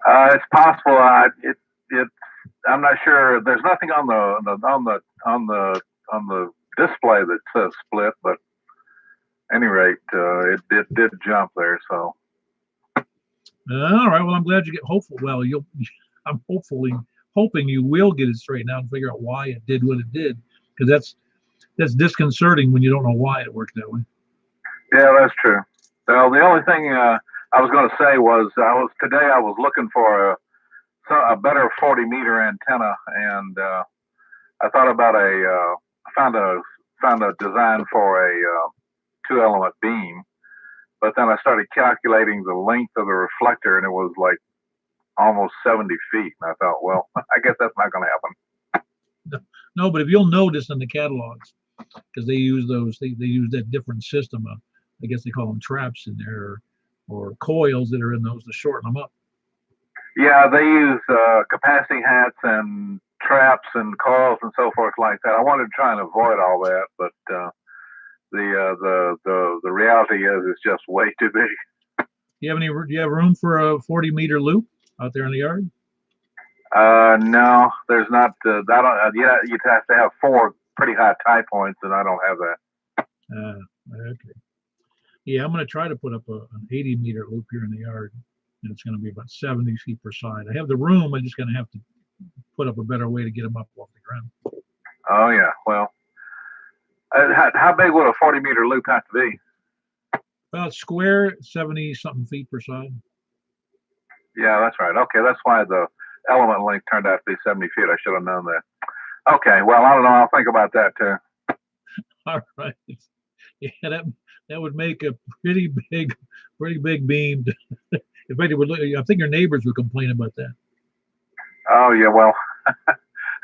It's possible. I'm not sure. There's nothing on the display that says split, but at any rate, it did jump there. So. All right. Well, I'm glad you get hopeful. Well, I'm hoping you will get it straightened out and figure out why it did what it did, because that's disconcerting when you don't know why it worked that way. Yeah, that's true. Well, the only thing I was going to say was I was looking for a better 40-meter antenna, and I thought about found a design for a 2-element beam, but then I started calculating the length of the reflector, and it was like almost 70 feet. And I thought, well, I guess that's not going to happen. No, but if you'll notice in the catalogs, because they use they use that different system of, I guess they call them traps in there, or coils that are in those to shorten them up. Yeah, they use capacity hats and traps and coils and so forth like that. I wanted to try and avoid all that, but the reality is it's just way too big. Do you have room for a 40-meter loop out there in the yard? No, there's not. You'd have to have 4 pretty high tie points, and I don't have that. Okay. Yeah, I'm going to try to put up an 80-meter loop here in the yard, and it's going to be about 70 feet per side. I have the room. I'm just going to have to put up a better way to get them up off the ground. Oh yeah. Well, how big would a 40-meter loop have to be? About square, 70-something feet per side. Yeah, that's right. Okay, that's why the element length turned out to be 70 feet. I should have known that. Okay, well, I don't know. I'll think about that too. All right. Yeah, that would make a pretty big beam. In fact, I think your neighbors would complain about that. Oh yeah, well,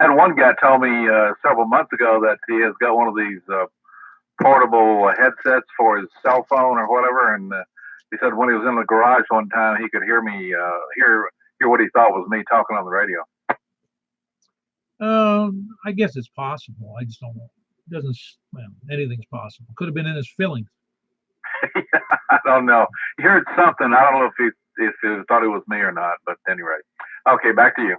and one guy told me several months ago that he has got one of these portable headsets for his cell phone or whatever, and he said when he was in the garage one time, he could hear me hear what he thought was me talking on the radio. I guess it's possible. I just don't know. It doesn't. Well, anything's possible. Could have been in his fillings. I don't know. He heard something. I don't know if he thought it was me or not. But anyway, okay, back to you.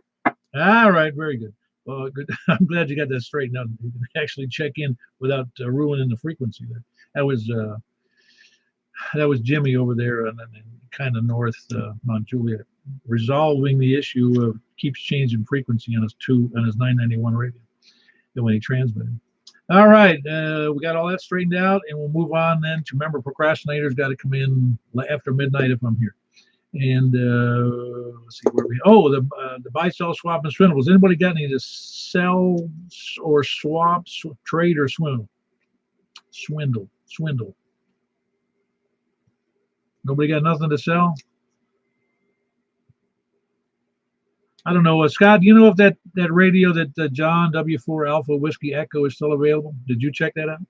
All right, very good. Well, good. I'm glad you got that straightened out. You can actually check in without ruining the frequency there. That was Jimmy over there, and kind of north Mount Juliet, resolving the issue of keeps changing frequency on his 991 radio when he transmitted. All right, we got all that straightened out, and we'll move on then to, remember, procrastinators got to come in after midnight if I'm here. And let's see where the buy, sell, swap, and swindle. Has anybody got any to sell or swap, trade, or swindle? Swindle. Nobody got nothing to sell? I don't know. Scott, do you know if that radio that John W4 Alpha Whiskey Echo is still available? Did you check that out?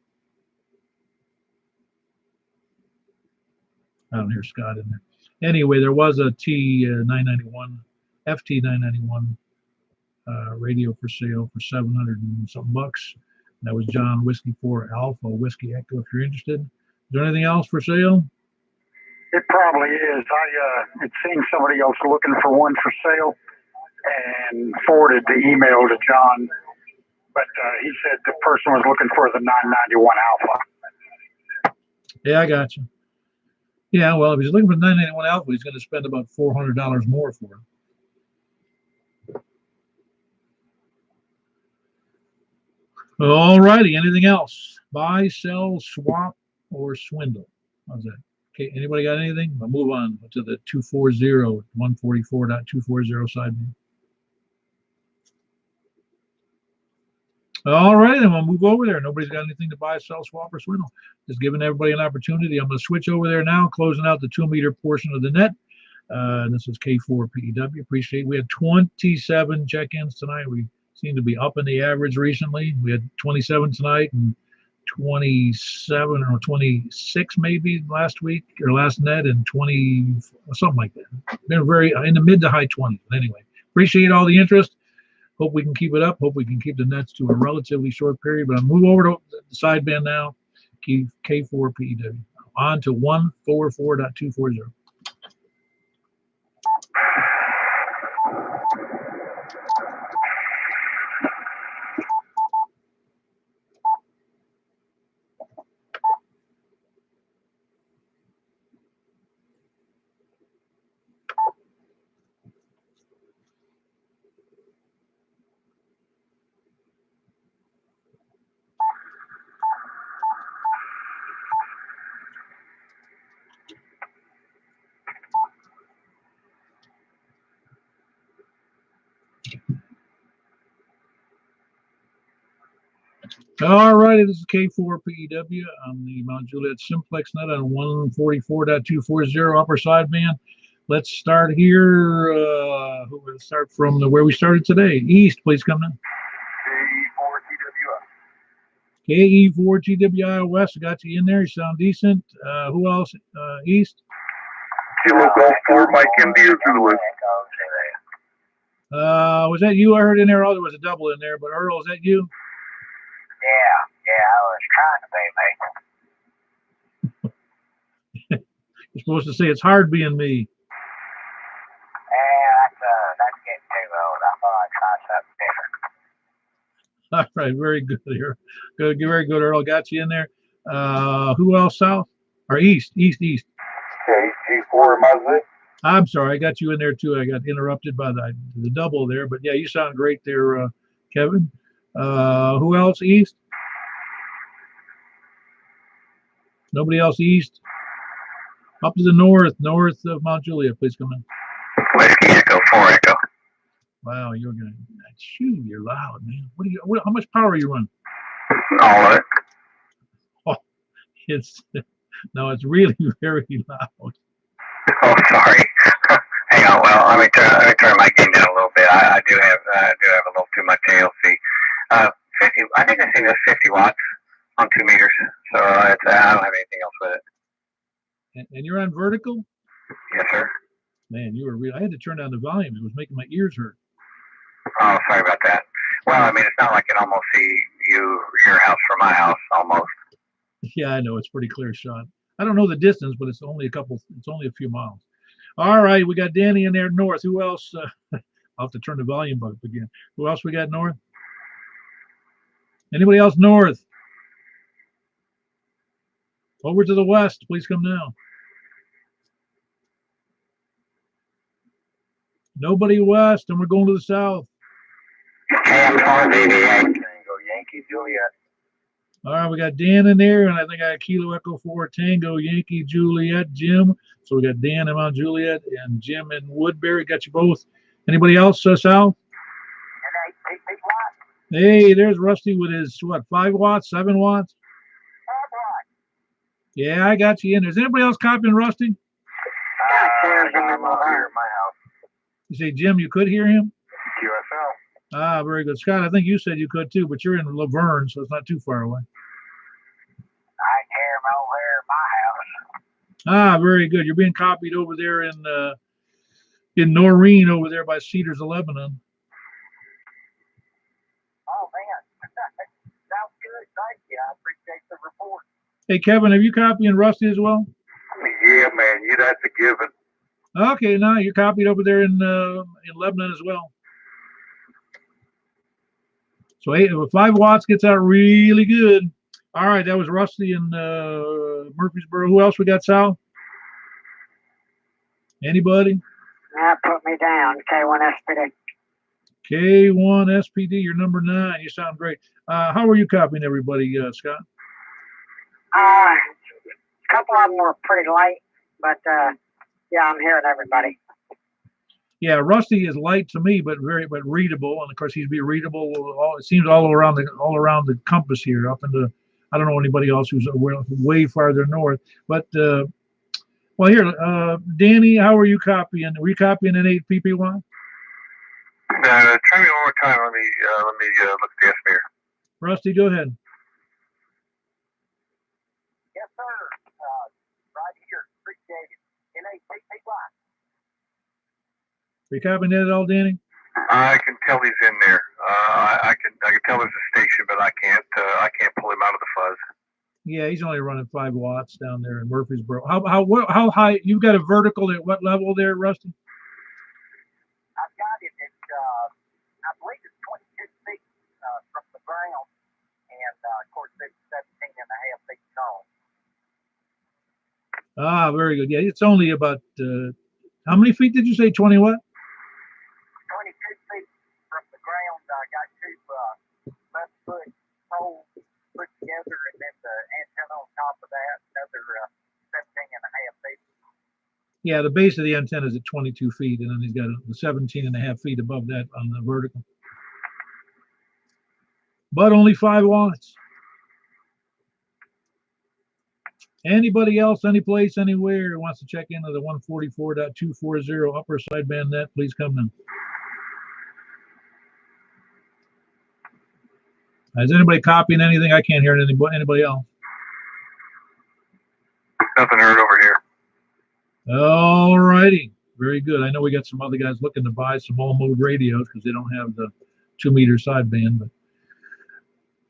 I don't hear Scott in there. Anyway, there was a T991, FT991 radio for sale for 700 and something bucks. That was John Whiskey 4 Alpha Whiskey Echo. If you're interested, is there anything else for sale? It probably is. I had seen somebody else looking for one for sale and forwarded the email to John, but he said the person was looking for the 991 Alpha. Yeah, I got you. Yeah, well, if he's looking for the 991 Alpha, he's going to spend about $400 more for it. All righty. Anything else? Buy, sell, swap, or swindle? How's that? Okay. Anybody got anything? I'll move on to the 240, 144.240 sideman. All right, then we'll move over there. Nobody's got anything to buy, sell, swap, or swindle. Just giving everybody an opportunity. I'm going to switch over there now, closing out the 2-meter portion of the net. This is K4 PEW. Appreciate it. We had 27 check-ins tonight. We seem to be up in the average recently. We had 27 tonight and 27 or 26 maybe last week or last net, and 20 something like that. Been very in the mid to high 20s. Anyway, appreciate all the interest. Hope we can keep it up. Hope we can keep the nets to a relatively short period. But I'll move over to the sideband now. K4 PEW. On to 144.240. All righty, this is K4 PEW on the Mount Juliet Simplex Net on 144.240 upper sideband. Let's start here. We'll start from where we started today. East, please come in. KE4TWI West, I got you in there. You sound decent. Who else? East? Kilo Golf 4, Mike India Zulu. Was that you I heard in there? Oh, there was a double in there, but Earl, is that you? Yeah, I was trying to be, mate. You're supposed to say it's hard being me. Yeah, that's getting too old. I thought I'd try something different. All right, very good here. Good, very good, Earl. Got you in there. Who else south? Or east? East. Okay, G4, am I good? I'm sorry, I got you in there too. I got interrupted by the double there, but yeah, you sound great there, Kevin. Who else east? Nobody else east? Up to the north of Mount Juliet, please come in. Whiskey Echo 4 Echo. Wow, you're gonna shoot. You're loud, man. How much power are you running? All of it. Oh, it's really very loud. Oh, sorry. Hang on. Well, let me turn my gain down a little bit. I do have a little too much ALC. 50. I think I think that's 50 watts on 2 meters. So I don't have anything else with it. And you're on vertical? Yes, sir. Man, you were real. I had to turn down the volume. It was making my ears hurt. Oh, sorry about that. Well, I mean, it's not like I can almost see your house from my house, almost. Yeah, I know. It's pretty clear shot. I don't know the distance, but it's only a few miles. All right, we got Danny in there north. Who else? I'll have to turn the volume up again. Who else we got north? Anybody else north? Over to the west, please come now. Nobody west, and we're going to the south. Tango Yankee Juliet. All right, we got Dan in there, and I think I got Kilo Echo 4 Tango Yankee Juliet Jim. So we got Dan in Mount Juliet and Jim in Woodbury. Got you both. Anybody else, Sal? And 8 watts. Hey, there's Rusty with his 5 watts, 7 watts? Yeah, I got you in there. Is anybody else copying Rusty? I'm here at my house. You say, Jim, you could hear him? QSL. Ah, very good. Scott, I think you said you could too, but you're in Laverne, so it's not too far away. I can hear him over here at my house. Ah, very good. You're being copied over there in Noreen over there by Cedars of Lebanon. Oh, man. Sounds good. Thank you. I appreciate the report. Hey, Kevin, have you copying Rusty as well? Yeah, man. That's a given. Okay, now you're copied over there in Lebanon as well. So 5 watts gets out really good. All right, that was Rusty in Murfreesboro. Who else we got, Sal? Anybody? Now put me down, K1 SPD. K1 SPD, you're number 9. You sound great. How are you copying everybody, Scott? A couple of them were pretty light, but yeah, I'm hearing everybody. Yeah, Rusty is light to me, but readable, and of course he's be readable. It seems all around the compass here, up into I don't know anybody else who's way farther north. But well, here, Danny, how are you copying? Were you copying an 8 PPY? Try me one more time. Let me look at the estimator. Rusty, go ahead. Yes, sir. Right here. Appreciate it. N-A-P-P-Y. Are you copying that at all, Danny? I can tell he's in there. I can tell there's a station, but I can't pull him out of the fuzz. Yeah, he's only running 5 watts down there in Murfreesboro. How high? You've got a vertical at what level there, Rusty? I've got it at, I believe it's 22 feet from the ground, and of course it's 17 and a half feet tall. Ah, very good. Yeah, it's only about how many feet did you say? 20 what? 22 feet from the ground. I got 2 11-foot poles put together, and then the antenna on top of that, another 17 and a half feet. Yeah, the base of the antenna is at 22 feet, and then he's got the 17 and a half feet above that on the vertical. But only 5 watts. Anybody else, any place, anywhere who wants to check into the 144.240 upper sideband net, please come in. Is anybody copying anything? I can't hear anybody else. Nothing heard over here. All righty. Very good. I know we got some other guys looking to buy some all-mode radios because they don't have the 2-meter sideband, but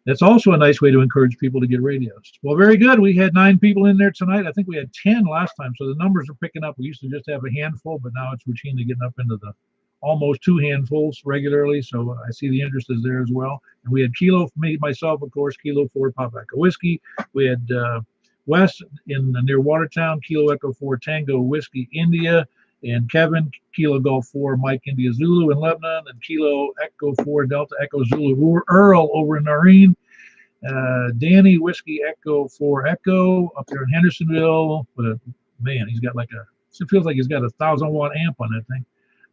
that's also a nice way to encourage people to get radios. Well, very good. We had 9 people in there tonight. I think we had 10 last time, so the numbers are picking up. We used to just have a handful, but now it's routinely getting up into the almost 2 handfuls regularly, so I see the interest is there as well. And we had Kilo, myself, of course, Kilo 4 Papa Echo Whiskey. We had Wes near Watertown, Kilo Echo 4 Tango Whiskey India, and Kevin, Kilo Golf 4 Mike India Zulu in Lebanon, and Kilo Echo 4 Delta Echo Zulu Earl over in Noreen. Danny Whiskey Echo 4 Echo up there in Hendersonville. But man, he's got it feels like he's got a 1,000-watt amp on that thing.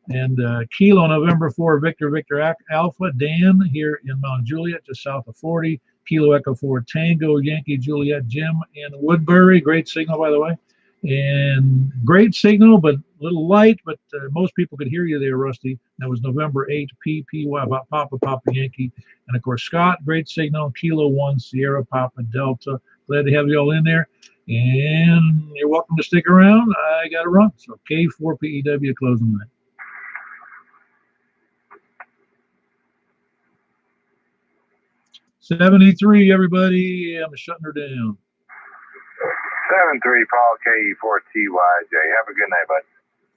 And Kilo November 4 Victor Alpha Dan here in Mount Juliet, just south of 40. Kilo Echo 4 Tango Yankee Juliet Jim in Woodbury. Great signal, by the way. And great signal, but a little light, but most people could hear you there, Rusty. That was November 8 PPY, about Papa Yankee. And of course, Scott, great signal, Kilo 1 Sierra Papa Delta. Glad to have you all in there. And you're welcome to stick around. I got to run. So K4 PEW closing line. '73, everybody. I'm shutting her down. 7-3 Paul K4TYJ. Have a good night, bud.